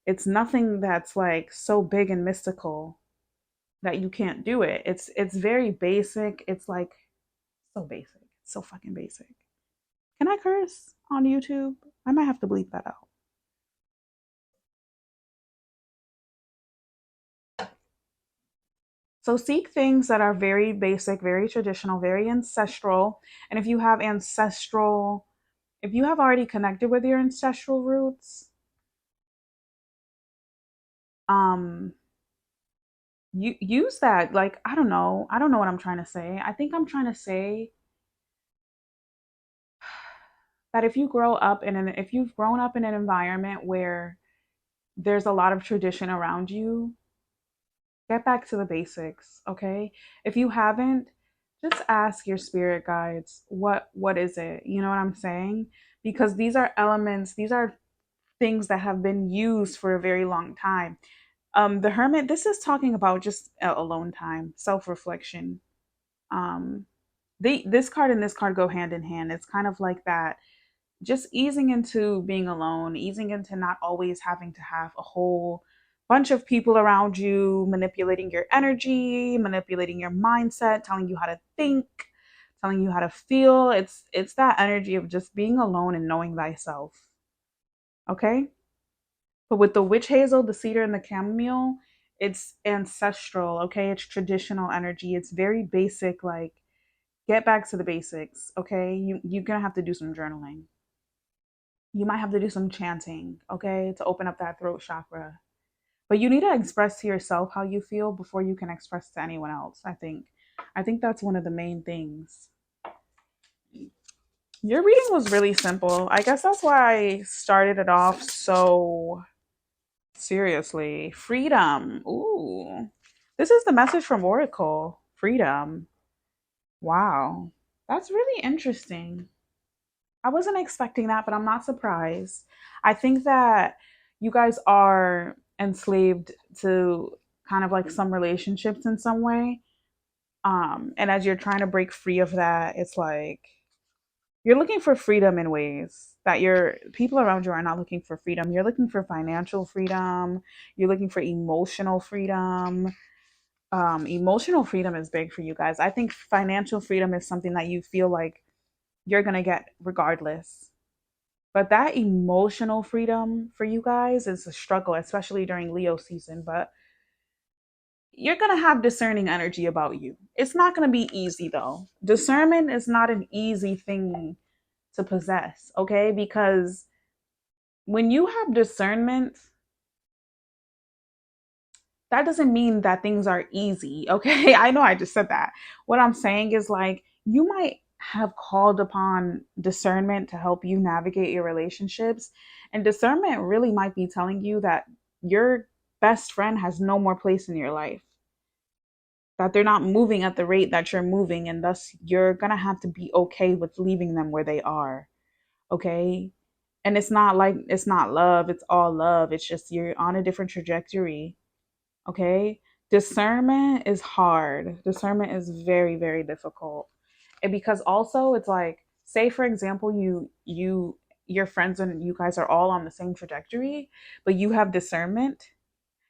that's like so big and mystical that you can't do it. It's very basic. It's like so basic. So fucking basic. Can I curse on YouTube? I might have to bleep that out. So seek things that are very basic, very traditional, very ancestral. And if you have already connected with your ancestral roots, um, you use that. Like, I don't know what I'm trying to say. I think I'm trying to say that if you've grown up in an environment where there's a lot of tradition around you, Get back to the basics, okay? If you haven't, just ask your spirit guides, what is it? You know what I'm saying? Because these are elements, these are things that have been used for a very long time. The hermit, this is talking about just alone time, self-reflection. Um, this card and this card go hand in hand. It's kind of like that, just easing into being alone, easing into not always having to have a whole bunch of people around you manipulating your energy, manipulating your mindset, telling you how to think, telling you how to feel. It's that energy of just being alone and knowing thyself. Okay? But with the witch hazel, the cedar and the chamomile, it's ancestral, okay? It's traditional energy. It's very basic, like get back to the basics, okay? You're gonna have to do some journaling. You might have to do some chanting, okay, to open up that throat chakra. But you need to express to yourself how you feel before you can express to anyone else, I think. I think that's one of the main things. Your reading was really simple. I guess that's why I started it off so seriously. Freedom. Ooh. This is the message from Oracle. Freedom. Wow. That's really interesting. I wasn't expecting that, but I'm not surprised. I think that you guys are enslaved to kind of like some relationships in some way. And as you're trying to break free of that, it's like you're looking for freedom in ways that your people around you are not looking for freedom. You're looking for financial freedom, you're looking for emotional freedom. Emotional freedom is big for you guys. I think financial freedom is something that you feel like you're going to get regardless. But that emotional freedom for you guys is a struggle, especially during Leo season. But you're going to have discerning energy about you. It's not going to be easy, though. Discernment is not an easy thing to possess, okay? Because when you have discernment, that doesn't mean that things are easy, okay? I know I just said that. What I'm saying is like you might have called upon discernment to help you navigate your relationships, and discernment really might be telling you that your best friend has no more place in your life, that they're not moving at the rate that you're moving, and thus you're going to have to be okay with leaving them where they are, okay? And it's not like it's not love, it's all love. It's just you're on a different trajectory. Okay. Discernment is hard. Discernment is very, very difficult. And because also it's like, say for example, your friends and you guys are all on the same trajectory, but you have discernment,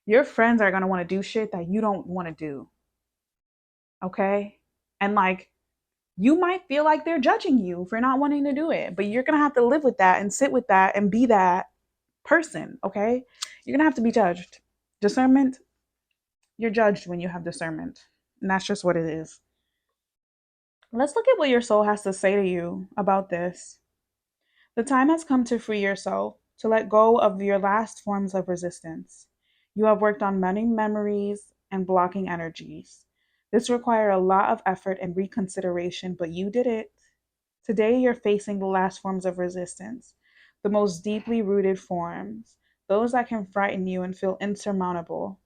your friends are gonna want to do shit that you don't want to do. Okay. And like you might feel like they're judging you for not wanting to do it, but you're gonna have to live with that and sit with that and be that person. Okay. You're gonna have to be judged. Discernment, you're judged when you have discernment. And that's just what it is. Let's look at what your soul has to say to you about this. The time has come to free yourself, to let go of your last forms of resistance. You have worked on many memories and blocking energies. This required a lot of effort and reconsideration, but you did it. Today, you're facing the last forms of resistance, the most deeply rooted forms, those that can frighten you and feel insurmountable.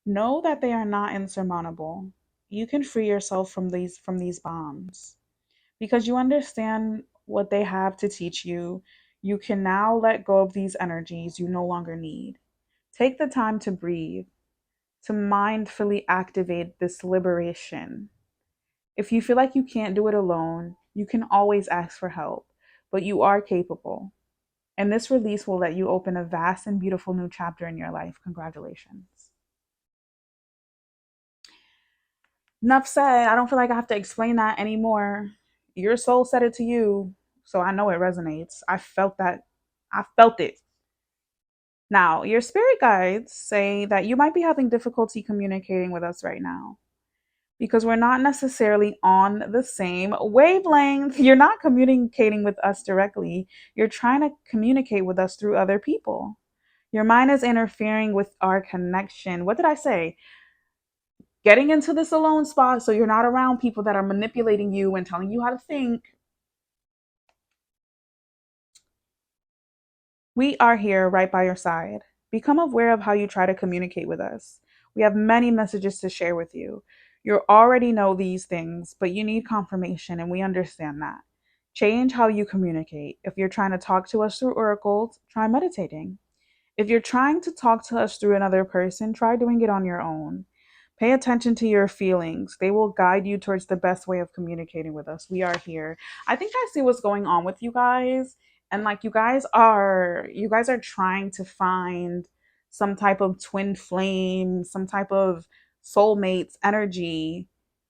Know that they are not insurmountable. You can free yourself from these bombs because you understand what they have to teach you. You can now let go of these energies you no longer need. Take the time to breathe, to mindfully activate this liberation. If you feel like you can't do it alone, you can always ask for help, but you are capable. And this release will let you open a vast and beautiful new chapter in your life. Congratulations. Enough said. I don't feel like I have to explain that anymore. Your soul said it to you, so I know it resonates. I felt that. I felt it. Now, your spirit guides say that you might be having difficulty communicating with us right now because we're not necessarily on the same wavelength. You're not communicating with us directly, you're trying to communicate with us through other people. Your mind is interfering with our connection. What did I say? Getting into this alone spot so you're not around people that are manipulating you and telling you how to think. We are here right by your side. Become aware of how you try to communicate with us. We have many messages to share with you. You already know these things, but you need confirmation, and we understand that. Change how you communicate. If you're trying to talk to us through oracles, try meditating. If you're trying to talk to us through another person, try doing it on your own. Pay attention to your feelings. They will guide you towards the best way of communicating with us. We are here. I think I see what's going on with you guys. And like you guys are trying to find some type of twin flame, some type of soulmates energy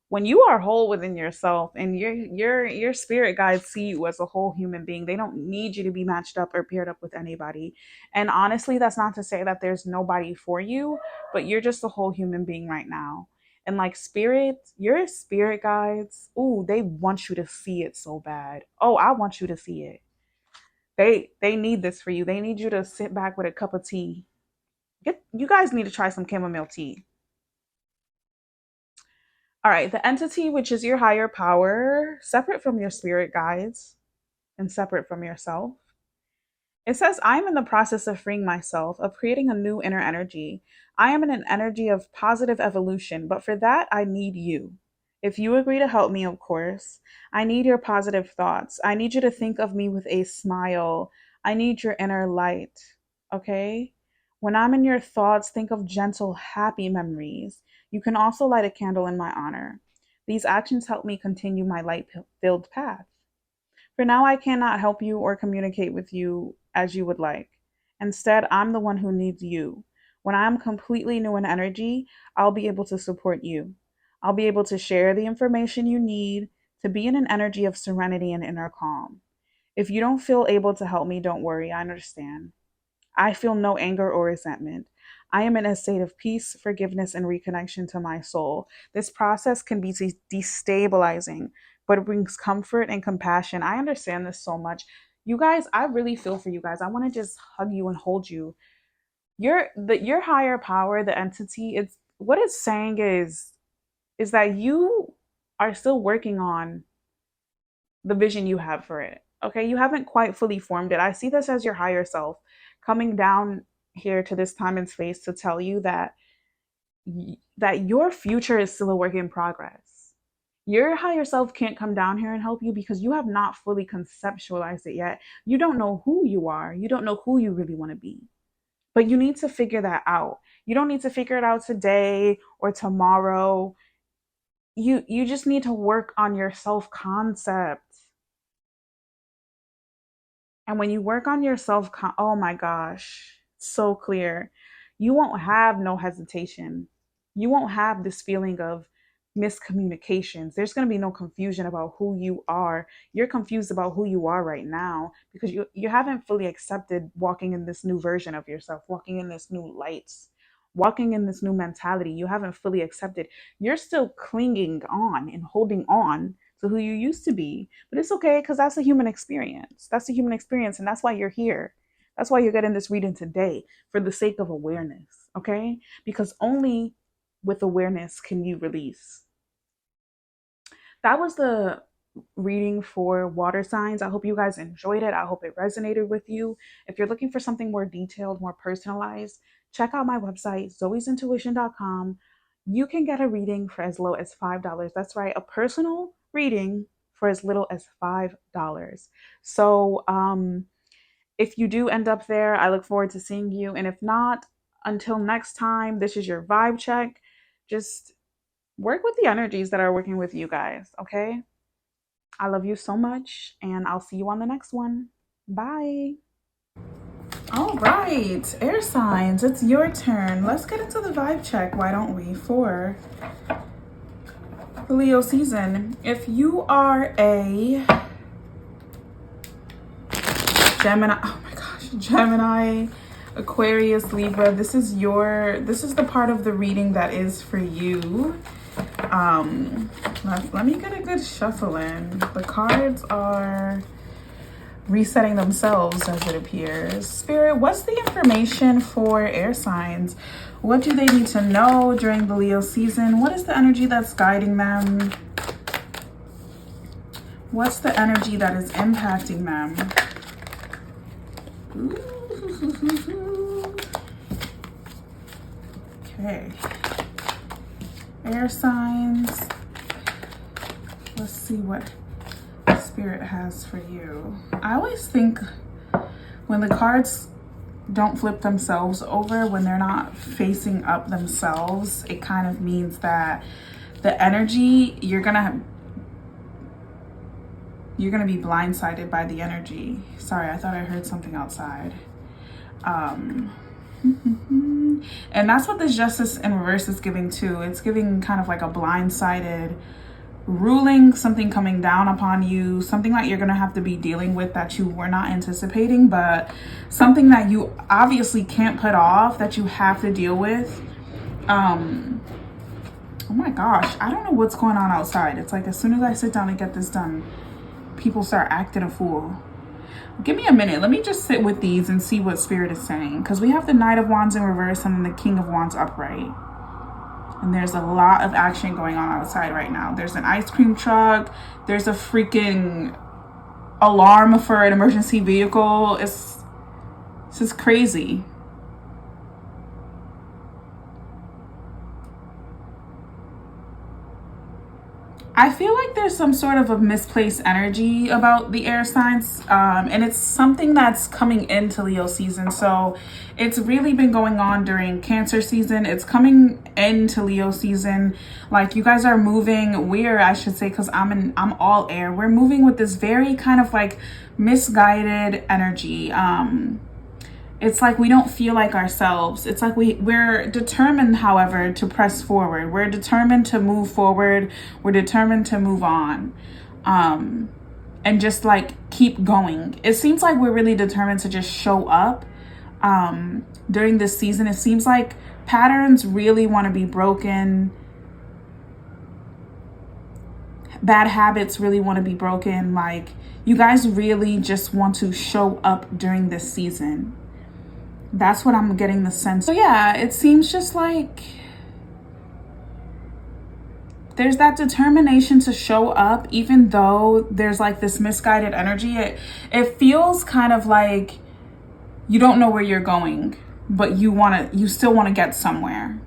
when you are whole within yourself and your spirit guides see you as a whole human being. They don't need you to be matched up or paired up with anybody. And honestly, that's not to say that there's nobody for you, but you're just a whole human being right now. And like spirit, your spirit guides, ooh, they want you to see it so bad. Oh, I want you to see it. They need this for you. They need you to sit back with a cup of tea. You guys need to try some chamomile tea. All right, the entity, which is your higher power, separate from your spirit guides and separate from yourself. It says, I am in the process of freeing myself, of creating a new inner energy. I am in an energy of positive evolution, but for that, I need you. If you agree to help me, of course, I need your positive thoughts. I need you to think of me with a smile. I need your inner light. Okay? When I'm in your thoughts, think of gentle, happy memories. You can also light a candle in my honor. These actions help me continue my light filled path. For now, I cannot help you or communicate with you as you would like. Instead, I'm the one who needs you. When I'm completely new in energy, I'll be able to support you. I'll be able to share the information you need to be in an energy of serenity and inner calm. If you don't feel able to help me, don't worry, I understand. I feel no anger or resentment. I am in a state of peace, forgiveness, and reconnection to my soul. This process can be destabilizing, but it brings comfort and compassion. I understand this so much. You guys, I really feel for you guys. I want to just hug you and hold you. Your higher power, the entity, it's what it's saying is that you are still working on the vision you have for it. Okay, you haven't quite fully formed it. I see this as your higher self coming down here to this time and space to tell you that your future is still a work in progress. Your higher self can't come down here and help you because you have not fully conceptualized it yet. You don't know who you are. You don't know who you really want to be. But you need to figure that out. You don't need to figure it out today or tomorrow. You just need to work on your self concept. And when you work on your oh my gosh, so clear. You won't have no hesitation. You won't have this feeling of miscommunications. There's going to be no confusion about who you are. You're confused about who you are right now because you haven't fully accepted walking in this new version of yourself, walking in this new lights, walking in this new mentality. You haven't fully accepted. You're still clinging on and holding on to who you used to be. But it's okay because that's a human experience. That's a human experience. And that's why you're here. That's why you're getting this reading today for the sake of awareness. Okay? Because only with awareness can you release. That was the reading for water signs. I hope you guys enjoyed it. I hope it resonated with you. If you're looking for something more detailed, more personalized, check out my website, zoesintuition.com. You can get a reading for as low as $5. That's right, a personal reading for as little as $5. So if you do end up there, I look forward to seeing you. And if not, until next time, this is your vibe check. Just work with the energies that are working with you guys, okay? I love you so much, and I'll see you on the next one. Bye. All right, air signs, it's your turn. Let's get into the vibe check, why don't we, for the Leo season. If you are a Gemini, oh my gosh, Gemini, Aquarius, Libra, this is the part of the reading that is for you. Let me get a good shuffle in. The cards are resetting themselves as it appears. Spirit, what's the information for air signs? What do they need to know during the Leo season? What is the energy that's guiding them? What's the energy that is impacting them? Ooh. Okay. Air signs. Let's see what Spirit has for you. I always think when the cards don't flip themselves over, when they're not facing up themselves, it kind of means that the energy, you're gonna be blindsided by the energy. Sorry, I thought I heard something outside. And that's what this Justice in reverse is giving too. It's giving kind of like a blindsided ruling, something coming down upon you, something that you're going to have to be dealing with that you were not anticipating, but something that you obviously can't put off, that you have to deal with. Oh my gosh, I don't know what's going on outside. It's like as soon as I sit down and get this done, people start acting a fool. Give me a minute. Let me just sit with these and see what Spirit is saying, because we have the Knight of Wands in reverse and then the King of Wands upright. And there's a lot of action going on outside right now. There's an ice cream truck. There's a freaking alarm for an emergency vehicle. It's just crazy. I feel like there's some sort of a misplaced energy about the air signs, and it's something that's coming into Leo season. So it's really been going on during Cancer season. It's coming into Leo season. Like you guys are moving, I should say, because I'm all air. We're moving with this very kind of like misguided energy. It's like we don't feel like ourselves. It's like we're determined, however, to press forward. We're determined to move forward. We're determined to move on. And just like keep going. It seems like we're really determined to just show up during this season. It seems like patterns really want to be broken. Bad habits really want to be broken. Like you guys really just want to show up during this season. That's what I'm getting the sense. So yeah, it seems just like there's that determination to show up, even though there's like this misguided energy. It feels kind of like you don't know where you're going, but you still want to get somewhere.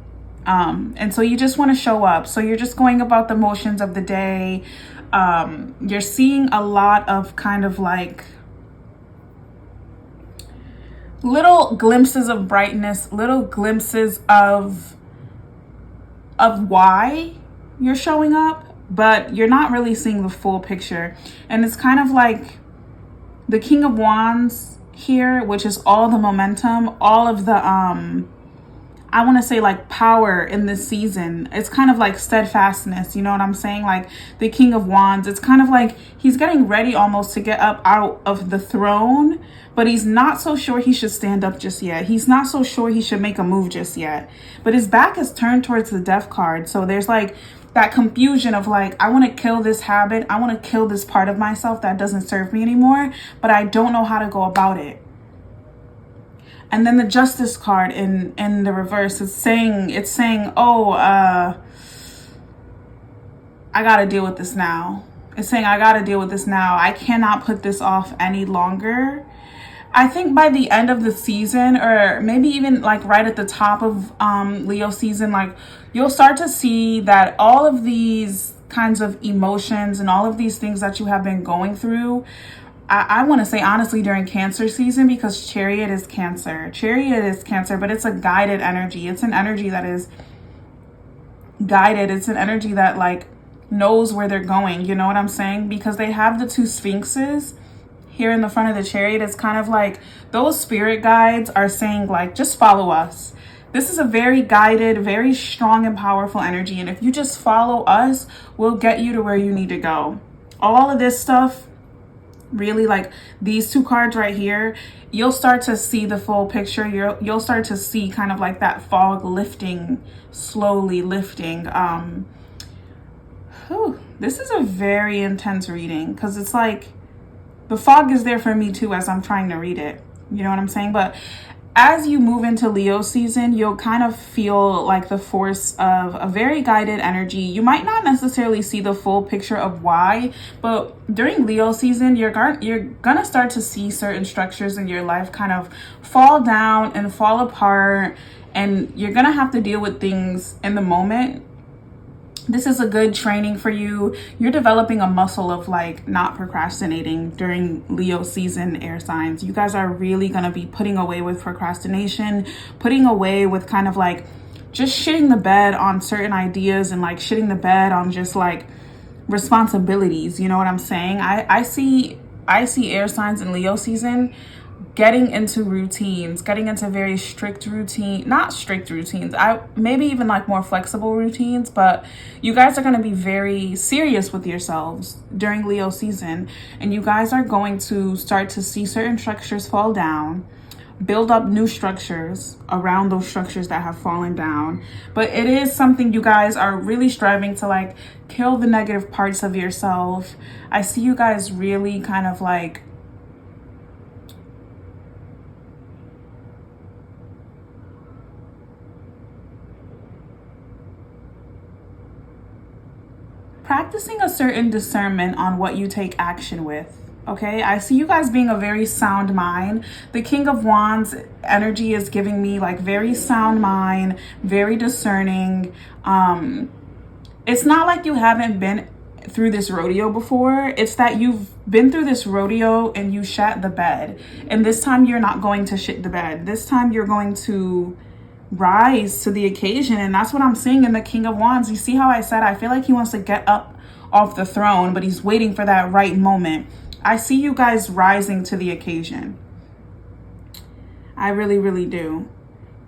And so you just want to show up. So you're just going about the motions of the day. You're seeing a lot of kind of like little glimpses of brightness, little glimpses of why you're showing up, but you're not really seeing the full picture. And it's kind of like the King of Wands here, which is all the momentum, all of the I want to say like power in this season. It's kind of like steadfastness, you know what I'm saying? Like the King of Wands, it's kind of like he's getting ready almost to get up out of the throne, but he's not so sure he should stand up just yet. He's not so sure he should make a move just yet. But his back is turned towards the Death card. So there's like that confusion of like, I want to kill this habit. I want to kill this part of myself that doesn't serve me anymore, but I don't know how to go about it. And then the Justice card in the reverse, it's saying, oh, I got to deal with this now. It's saying, I got to deal with this now. I cannot put this off any longer. I think by the end of the season, or maybe even like right at the top of Leo season, like you'll start to see that all of these kinds of emotions and all of these things that you have been going through, I want to say honestly during Cancer season, because Chariot is Cancer. Chariot is Cancer, but it's a guided energy. It's an energy that is guided. It's an energy that like knows where they're going. You know what I'm saying? Because they have the two Sphinxes here in the front of the Chariot. It's kind of like those spirit guides are saying like, just follow us. This is a very guided, very strong and powerful energy. And if you just follow us, we'll get you to where you need to go. All of this stuff, really, like these two cards right here, you'll start to see the full picture. You'll start to see kind of like that fog lifting, slowly lifting. This is a very intense reading, because it's like the fog is there for me too as I'm trying to read it. You know what I'm saying? But as you move into Leo season, you'll kind of feel like the force of a very guided energy. You might not necessarily see the full picture of why, but during Leo season, you're gonna start to see certain structures in your life kind of fall down and fall apart, and you're gonna have to deal with things in the moment This is a good training for you. You're developing a muscle of like not procrastinating during Leo season, air signs. You guys are really going to be putting away with procrastination, putting away with kind of like just shitting the bed on certain ideas and like shitting the bed on just like responsibilities. You know what I'm saying? I see air signs in Leo season getting into routines, getting into very strict routine, not strict routines, maybe even like more flexible routines, but you guys are going to be very serious with yourselves during Leo season, and you guys are going to start to see certain structures fall down, build up new structures around those structures that have fallen down. But it is something you guys are really striving to like kill the negative parts of yourself. I see you guys really kind of like practicing a certain discernment on what you take action with. Okay, I see you guys being a very sound mind. The King of Wands energy is giving me like very sound mind, very discerning. It's not like you haven't been through this rodeo before. It's that you've been through this rodeo and you shat the bed. And this time you're not going to shit the bed. This time you're going to rise to the occasion. And that's what I'm seeing in the King of Wands. You see how I said I feel like he wants to get up off the throne, but he's waiting for that right moment. I see you guys rising to the occasion. I really, really do.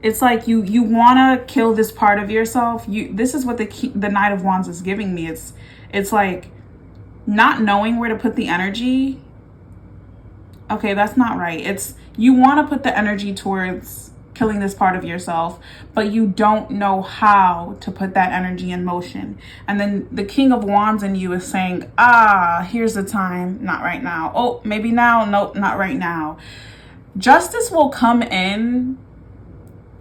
It's like you want to kill this part of yourself. This is what the Knight of Wands is giving me. It's like not knowing where to put the energy. Okay, that's not right. It's you want to put the energy towards killing this part of yourself, but you don't know how to put that energy in motion. And then the King of Wands in you is saying, here's the time. Not right now. Oh, maybe now. Nope, not right now. Justice will come in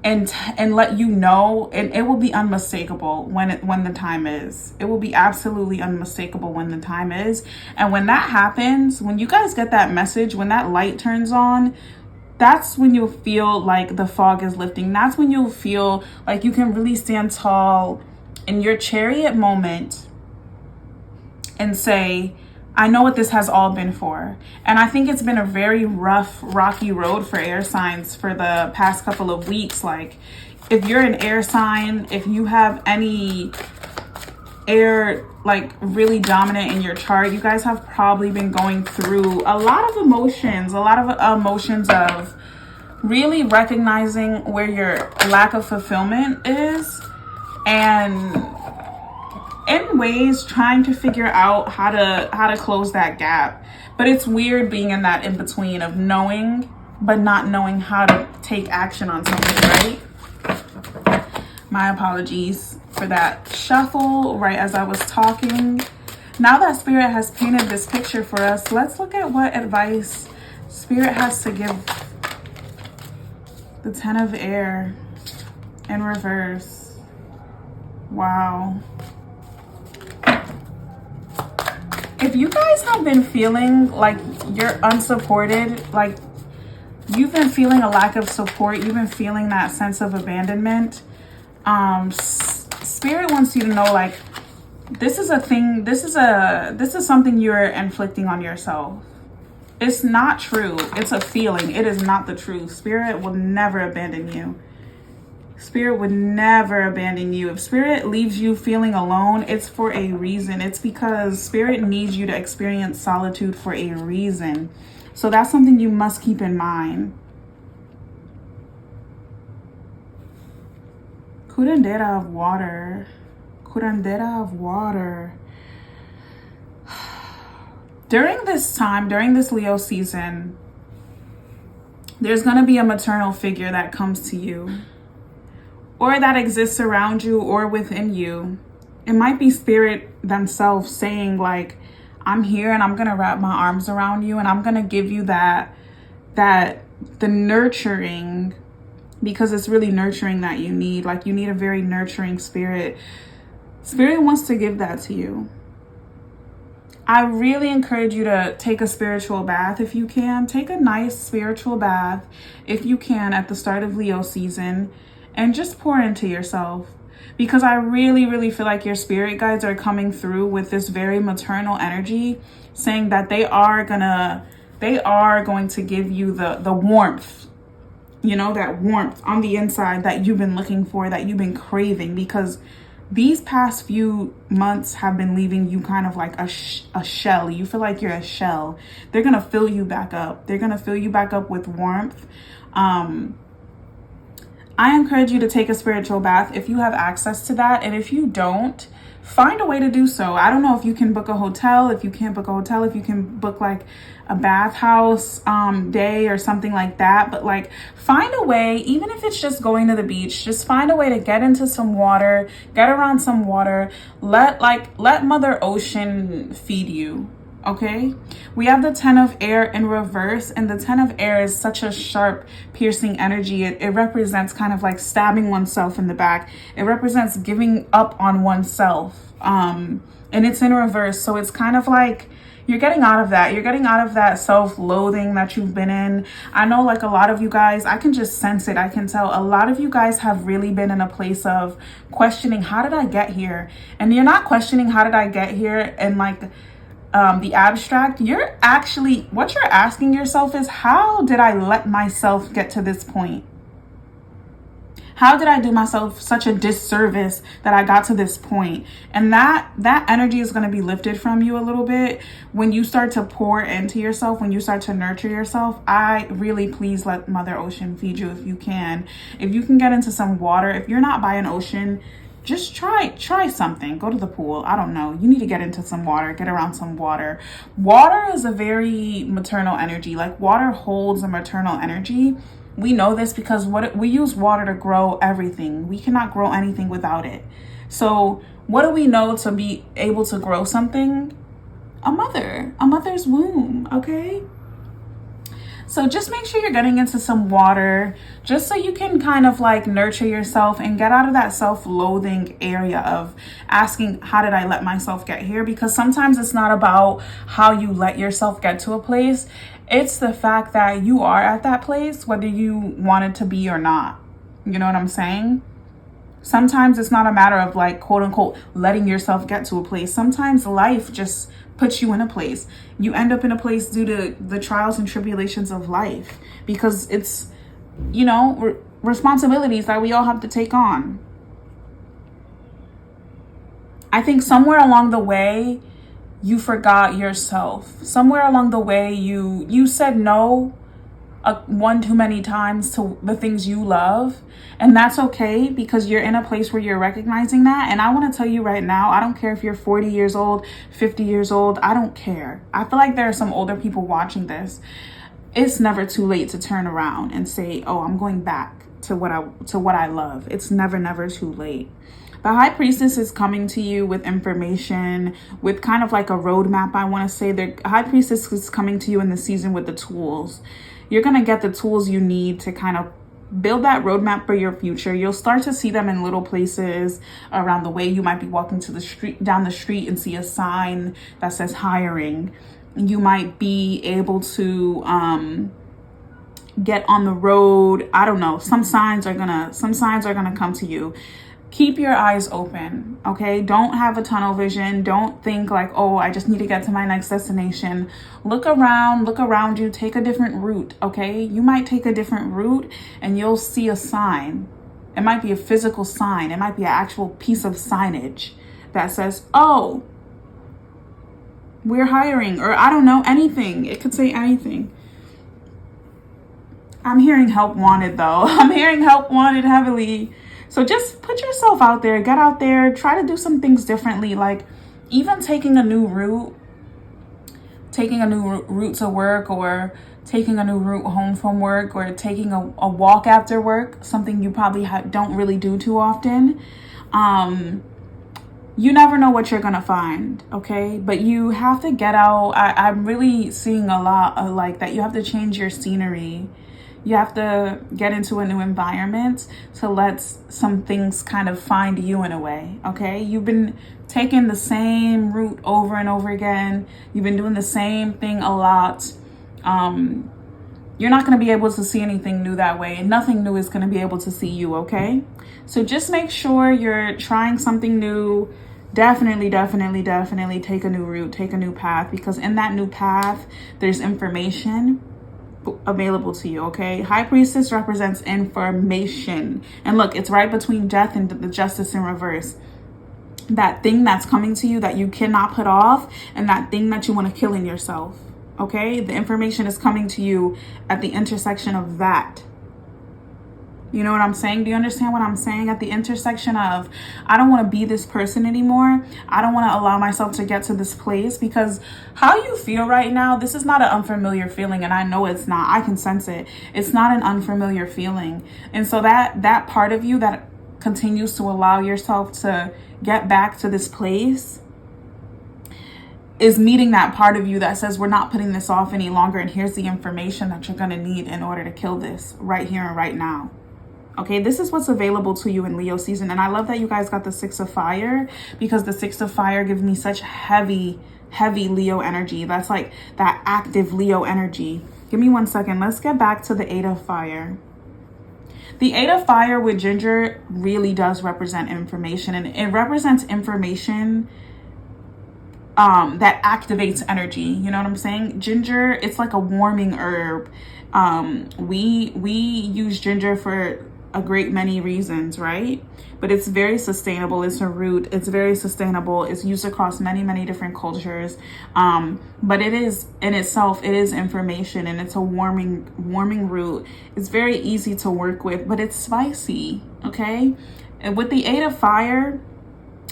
and let you know, and it will be unmistakable when the time is. It will be absolutely unmistakable when the time is. And when that happens, when you guys get that message, when that light turns on, that's when you'll feel like the fog is lifting. That's when you'll feel like you can really stand tall in your chariot moment and say, I know what this has all been for. And I think it's been a very rough, rocky road for air signs for the past couple of weeks. Like, if you're an air sign, if you have any air like really dominant in your chart, you guys have probably been going through a lot of emotions of really recognizing where your lack of fulfillment is, and in ways trying to figure out how to close that gap. But it's weird being in that in between of knowing but not knowing how to take action on something, right? My apologies for that shuffle right as I was talking. Now that Spirit has painted this picture for us, let's look at what advice Spirit has to give the Ten of Air in reverse. Wow. If you guys have been feeling like you're unsupported, like you've been feeling a lack of support, you've been feeling that sense of abandonment, Spirit wants you to know, like, this is a thing, this is something you're inflicting on yourself. It's not true. It's a feeling. It is not the truth. Spirit will never abandon you. Spirit would never abandon you. If Spirit leaves you feeling alone, it's for a reason. It's because Spirit needs you to experience solitude for a reason. So that's something you must keep in mind. Curandera of water. Curandera of water. During this time, during this Leo season, there's going to be a maternal figure that comes to you, or that exists around you or within you. It might be Spirit themselves saying, like, I'm here and I'm going to wrap my arms around you and I'm going to give you the nurturing, because it's really nurturing that you need. Like, you need a very nurturing spirit. Spirit wants to give that to you. I really encourage you to take a spiritual bath if you can. Take a nice spiritual bath if you can at the start of Leo season, and just pour into yourself. because I really, really feel like your spirit guides are coming through with this very maternal energy, saying that they are going to give you the warmth, you know, that warmth on the inside that you've been looking for, that you've been craving, because these past few months have been leaving you kind of like a shell. You feel like you're a shell. They're going to fill you back up. They're going to fill you back up with warmth. I encourage you to take a spiritual bath if you have access to that. And if you don't, find a way to do so. I don't know if you can book a hotel. If you can't book a hotel, if you can book like a bathhouse day or something like that. But like, find a way, even if it's just going to the beach, just find a way to get into some water, get around some water. Let Mother Ocean feed you. Okay, we have the 10 of air in reverse, and the 10 of air is such a sharp, piercing energy. It represents kind of like stabbing oneself in the back. It represents giving up on oneself, and it's in reverse. So it's kind of like you're getting out of that. You're getting out of that self-loathing that you've been in. I know, like, a lot of you guys, I can just sense it. I can tell a lot of you guys have really been in a place of questioning, how did I get here? And you're not questioning how did I get here and like the abstract. You're actually, what you're asking yourself is, how did I let myself get to this point? How did I do myself such a disservice that I got to this point? And that energy is going to be lifted from you a little bit when you start to pour into yourself, when you start to nurture yourself. I really, please let Mother Ocean feed you if you can. If you can get into some water, if you're not by an ocean, just try something. Go to the pool. I don't know. You need to get into some water, get around some water. Water is a very maternal energy. Like, water holds a maternal energy. We know this because we use water to grow everything. We cannot grow anything without it. So what do we know to be able to grow something? A mother's womb, okay? So just make sure you're getting into some water, just so you can kind of like nurture yourself and get out of that self-loathing area of asking, how did I let myself get here? Because sometimes it's not about how you let yourself get to a place. It's the fact that you are at that place, whether you wanted to be or not. You know what I'm saying? Sometimes it's not a matter of like, quote unquote, letting yourself get to a place. Sometimes life just puts you in a place. You end up in a place due to the trials and tribulations of life, because it's, you know, responsibilities that we all have to take on. I think somewhere along the way, you forgot yourself. Somewhere along the way, you said no one too many times to the things you love. And that's okay, because you're in a place where you're recognizing that. And I want to tell you right now, I don't care if you're 40 years old, 50 years old. I don't care. I feel like there are some older people watching this. It's never too late to turn around and say, oh, I'm going back to what I love. It's never too late. The High Priestess is coming to you with information, with kind of like a roadmap. I want to say the High Priestess is coming to you in the season with the tools. You're going to get the tools you need to kind of build that roadmap for your future. You'll start to see them in little places around the way. You might be walking down the street and see a sign that says hiring. You might be able to get on the road. I don't know. Some signs are gonna come to you. Keep your eyes open, okay? Don't have a tunnel vision. Don't think like, oh, I just need to get to my next destination. Look around you, take a different route, okay? You might take a different route and you'll see a sign. It might be a physical sign. It might be an actual piece of signage that says, oh, we're hiring, or I don't know, anything. It could say anything. I'm hearing help wanted though. I'm hearing help wanted heavily. So just put yourself out there, get out there, try to do some things differently. Like even taking a new route to work, or taking a new route home from work, or taking a walk after work, something you probably don't really do too often. You never know what you're going to find, okay? But you have to get out. I'm really seeing a lot of like that. You have to change your scenery. You have to get into a new environment to let some things kind of find you in a way, okay? You've been taking the same route over and over again. You've been doing the same thing a lot. You're not going to be able to see anything new that way, and nothing new is going to be able to see you, okay? So just make sure you're trying something new. Definitely take a new route, take a new path, because in that new path, there's information available to you, okay? High Priestess represents information. And look, it's right between death and the Justice in reverse. That thing that's coming to you that you cannot put off, and that thing that you want to kill in yourself, okay? The information is coming to you at the intersection of that. You know what I'm saying? Do you understand what I'm saying? At the intersection of, I don't want to be this person anymore. I don't want to allow myself to get to this place, because how you feel right now, this is not an unfamiliar feeling. And I know it's not. I can sense it. It's not an unfamiliar feeling. And so that part of you that continues to allow yourself to get back to this place is meeting that part of you that says, we're not putting this off any longer. And here's the information that you're going to need in order to kill this right here and right now. Okay, this is what's available to you in Leo season. And I love that you guys got the 6 of Fire, because the 6 of Fire gives me such heavy Leo energy. That's like that active Leo energy. Give me 1 second. Let's get back to the 8 of Fire. The 8 of Fire with Ginger really does represent information, and it represents information that activates energy. You know what I'm saying? Ginger, it's like a warming herb. We use ginger for a great many reasons, right? But it's very sustainable. It's a root. It's very sustainable. It's used across many different cultures. But it is in itself, it is information, and it's a warming root. It's very easy to work with, but it's spicy, okay? And with the 8 of Fire,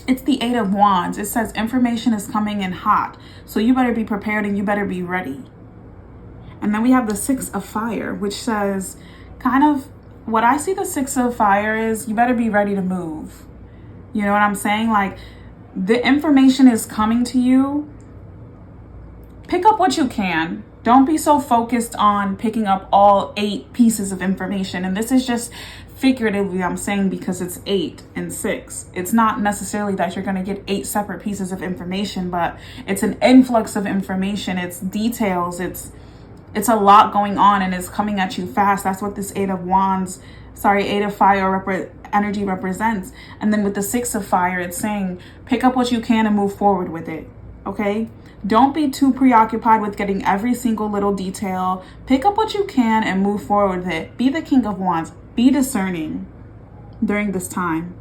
it's the 8 of Wands. It says information is coming in hot. So you better be prepared and you better be ready. And then we have the 6 of Fire, which says kind of what I see the 6 of Fire is, you better be ready to move. You know what I'm saying? Like, the information is coming to you. Pick up what you can. Don't be so focused on picking up all 8 pieces of information. And this is just figuratively, I'm saying, because it's 8 and 6. It's not necessarily that you're going to get 8 separate pieces of information, but it's an influx of information. It's details. It's a lot going on, and it's coming at you fast. That's what this 8 of Fire energy represents. And then with the 6 of Fire, it's saying, pick up what you can and move forward with it. Okay? Don't be too preoccupied with getting every single little detail. Pick up what you can and move forward with it. Be the King of Wands. Be discerning during this time.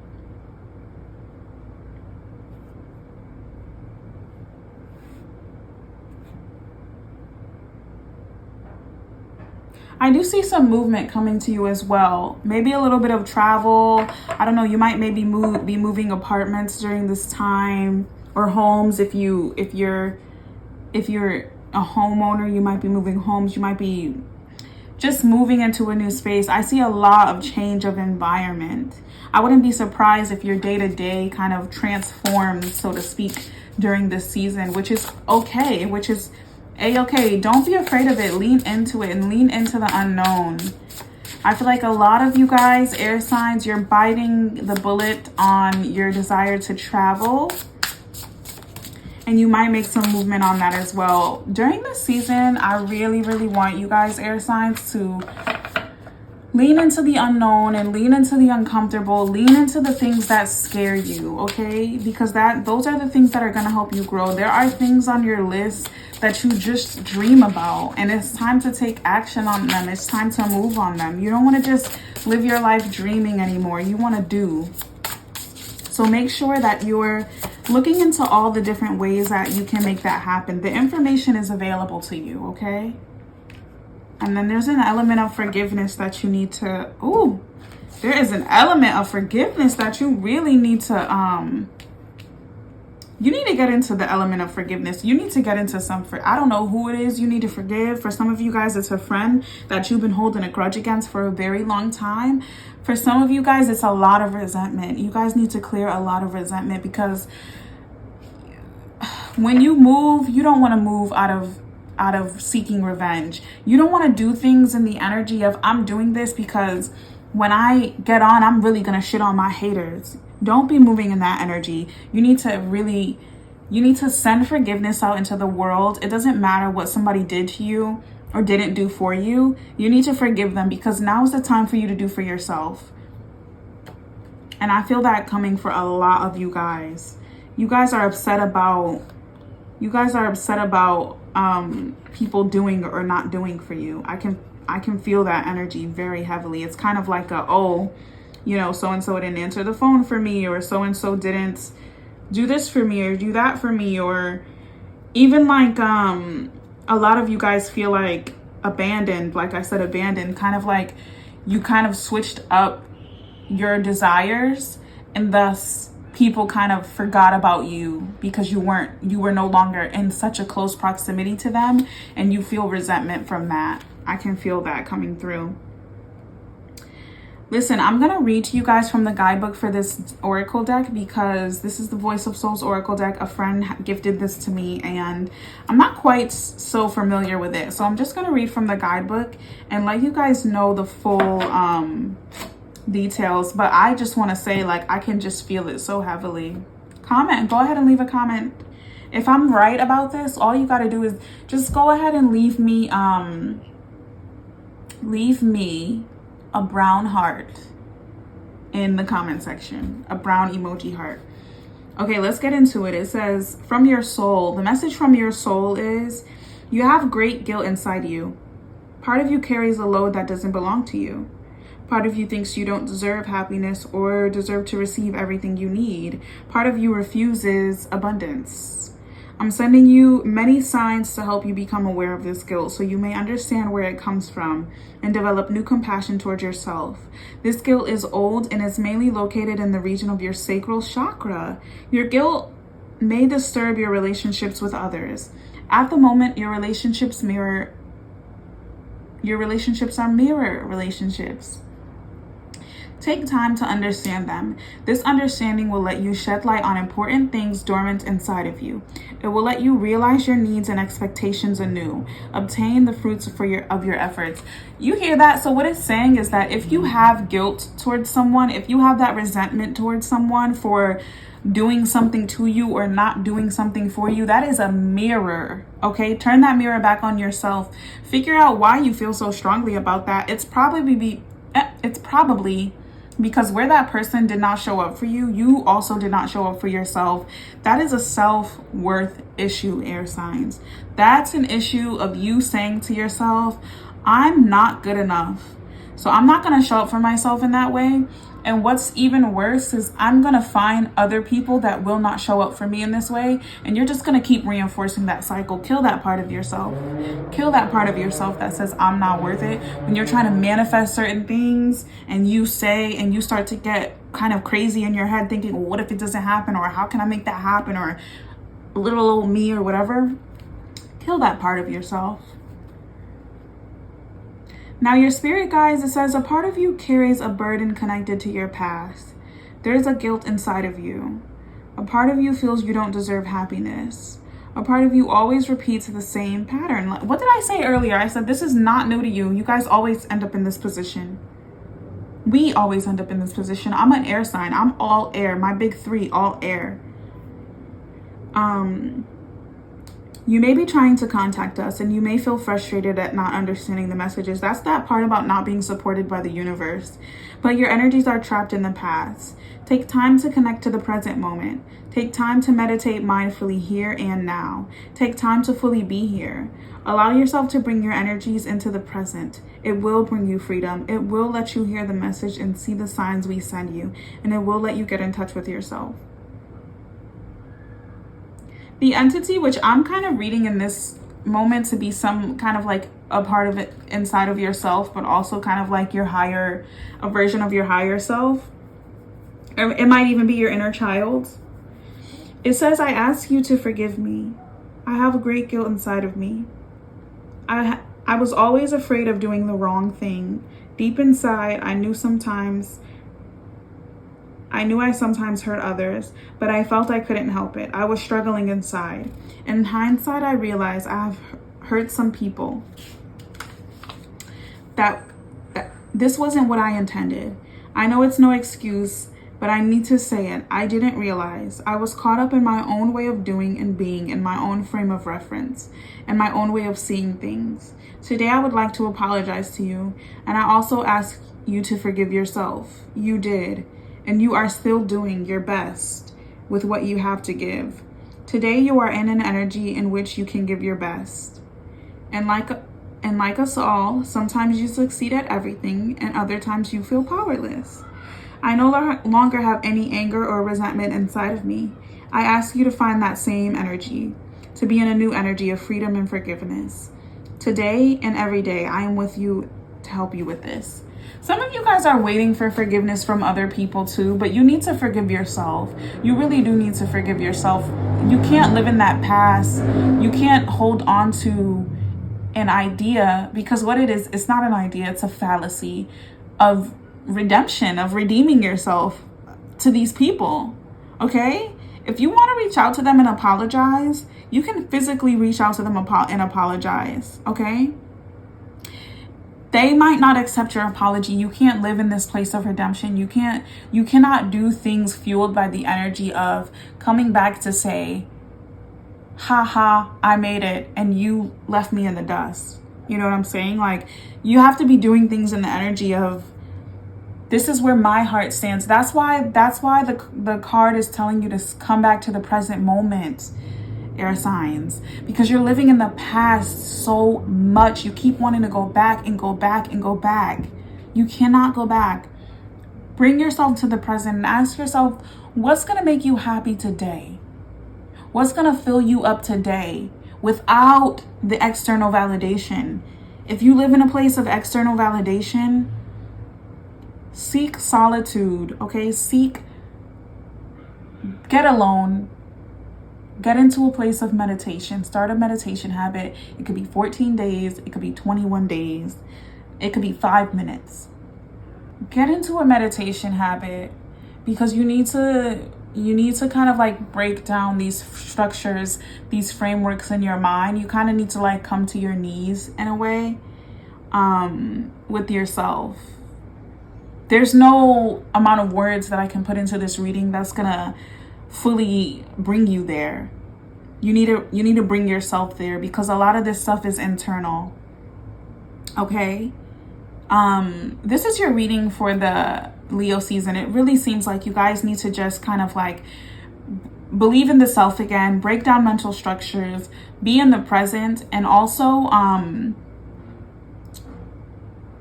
I do see some movement coming to you as well. Maybe a little bit of travel. I don't know. You might maybe be moving apartments during this time, or homes. If you're a homeowner, you might be moving homes. You might be just moving into a new space. I see a lot of change of environment. I wouldn't be surprised if your day-to-day kind of transforms, so to speak, during this season, which is okay, which is a-okay. Don't be afraid of it. Lean into it and lean into the unknown. I feel like a lot of you guys, air signs, you're biting the bullet on your desire to travel. And you might make some movement on that as well. During this season, I really want you guys, air signs, to lean into the unknown and lean into the uncomfortable. Lean into the things that scare you, okay? Because those are the things that are going to help you grow. There are things on your list that you just dream about, and it's time to take action on them. It's time to move on them. You don't want to just live your life dreaming anymore. You want to do. So make sure that you're looking into all the different ways that you can make that happen. The information is available to you, okay? And then there's an element of forgiveness that you need to, there is an element of forgiveness that you really need to, you need to get into the element of forgiveness. You need to get into I don't know who it is you need to forgive. For some of you guys, it's a friend that you've been holding a grudge against for a very long time. For some of you guys, it's a lot of resentment. You guys need to clear a lot of resentment, because when you move, you don't want to move out of seeking revenge. You don't want to do things in the energy of, I'm doing this because when I get on, I'm really going to shit on my haters. Don't be moving in that energy. You need to send forgiveness out into the world. It doesn't matter what somebody did to you. or didn't do for you, you need to forgive them, because now is the time for you to do for yourself. And I feel that coming for a lot of you guys. You guys are upset about people doing or not doing for you. I can feel that energy very heavily. It's kind of like so and so didn't answer the phone for me, or so and so didn't do this for me or do that for me, or even like a lot of you guys feel like abandoned. Like I said, abandoned, kind of like you kind of switched up your desires, and thus people kind of forgot about you because you were no longer in such a close proximity to them, and you feel resentment from that. I can feel that coming through. Listen, I'm going to read to you guys from the guidebook for this oracle deck, because this is the Voice of Souls oracle deck. A friend gifted this to me and I'm not quite so familiar with it. So I'm just going to read from the guidebook and let you guys know the full details. But I just want to say, like, I can just feel it so heavily. Comment. Go ahead and leave a comment. If I'm right about this, all you got to do is just go ahead and leave me a brown heart in the comment section, a brown emoji heart. Okay, let's get into it. It says, from your soul, the message from your soul is, you have great guilt inside you. Part of you carries a load that doesn't belong to you. Part of you thinks you don't deserve happiness or deserve to receive everything you need. Part of you refuses abundance. I'm sending you many signs to help you become aware of this guilt so you may understand where it comes from and develop new compassion towards yourself. This guilt is old and is mainly located in the region of your sacral chakra. Your guilt may disturb your relationships with others. At the moment, your relationships are mirror relationships. Take time to understand them. This understanding will let you shed light on important things dormant inside of you. It will let you realize your needs and expectations anew. Obtain the fruits of your efforts. You hear that? So what it's saying is that if you have guilt towards someone, if you have that resentment towards someone for doing something to you or not doing something for you, that is a mirror. Okay, turn that mirror back on yourself. Figure out why you feel so strongly about that. It's probably because where that person did not show up for you, you also did not show up for yourself. That is a self-worth issue, air signs. That's an issue of you saying to yourself, I'm not good enough, so I'm not going to show up for myself in that way. And what's even worse is I'm going to find other people that will not show up for me in this way. And you're just going to keep reinforcing that cycle. Kill that part of yourself. Kill that part of yourself that says I'm not worth it. When you're trying to manifest certain things and you say, and you start to get kind of crazy in your head thinking, well, what if it doesn't happen? Or how can I make that happen? Or little old me or whatever. Kill that part of yourself. Now your spirit guides, it says, a part of you carries a burden connected to your past. There's a guilt inside of you. A part of you feels you don't deserve happiness. A part of you always repeats the same pattern. What did I say earlier? I said this is not new to you. You guys always end up in this position. We always end up in this position. I'm an air sign. I'm all air. My big three, all air. You may be trying to contact us and you may feel frustrated at not understanding the messages. That's that part about not being supported by the universe. But your energies are trapped in the past. Take time to connect to the present moment. Take time to meditate mindfully here and now. Take time to fully be here. Allow yourself to bring your energies into the present. It will bring you freedom. It will let you hear the message and see the signs we send you. And it will let you get in touch with yourself. The entity, which I'm kind of reading in this moment to be some kind of like a part of it inside of yourself, but also kind of like a version of your higher self. It might even be your inner child. It says, I ask you to forgive me. I have a great guilt inside of me. I was always afraid of doing the wrong thing. Deep inside, I knew I sometimes hurt others, but I felt I couldn't help it. I was struggling inside. In hindsight, I realized I have hurt some people. That this wasn't what I intended. I know it's no excuse but I need to say it. I didn't realize. I was caught up in my own way of doing and being, in my own frame of reference, and my own way of seeing things. Today, I would like to apologize to you, and I also ask you to forgive yourself. You did, and you are still doing your best with what you have to give. Today, you are in an energy in which you can give your best. And like us all, sometimes you succeed at everything, and other times you feel powerless. I no longer have any anger or resentment inside of me. I ask you to find that same energy, to be in a new energy of freedom and forgiveness. Today and every day, I am with you to help you with this. Some of you guys are waiting for forgiveness from other people too, but you need to forgive yourself. You really do need to forgive yourself. You can't live in that past. You can't hold on to an idea, because what it is, it's not an idea, it's a fallacy of redemption, of redeeming yourself to these people. Okay? If you want to reach out to them and apologize, you can physically reach out to them and apologize. Okay? They might not accept your apology. You can't live in this place of redemption. You cannot do things fueled by the energy of coming back to say, haha, I made it and you left me in the dust. You know what I'm saying? Like, you have to be doing things in the energy of, this is where my heart stands. That's why the card is telling you to come back to the present moment, air signs, because you're living in the past so much. You keep wanting to go back and go back and go back. You cannot go back. Bring yourself to the present and ask yourself, what's going to make you happy today? What's going to fill you up today without the external validation? If you live in a place of external validation, seek solitude, okay? Get alone. Get into a place of meditation. Start a meditation habit. It could be 14 days. It could be 21 days. It could be 5 minutes. Get into a meditation habit, because you need to kind of like break down these structures, these frameworks in your mind. You kind of need to like come to your knees in a way with yourself. There's no amount of words that I can put into this reading that's gonna fully bring you there. You need to bring yourself there, because a lot of this stuff is internal. Okay? This is your reading for the Leo season. It really seems like you guys need to just kind of like believe in the self again, break down mental structures, be in the present, and also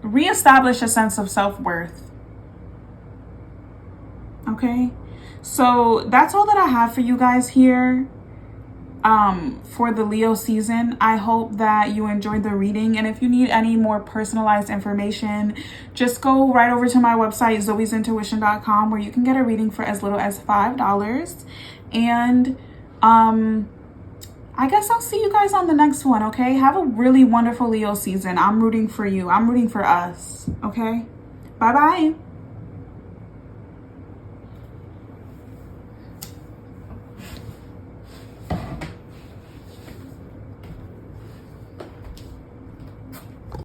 reestablish a sense of self-worth. Okay? So that's all that I have for you guys here for the Leo season. I hope that you enjoyed the reading, and if you need any more personalized information, just go right over to my website, zoesintuition.com, where you can get a reading for as little as $5. And I guess I'll see you guys on the next one. Okay, have a really wonderful Leo season. I'm rooting for you. I'm rooting for us. Okay, bye bye.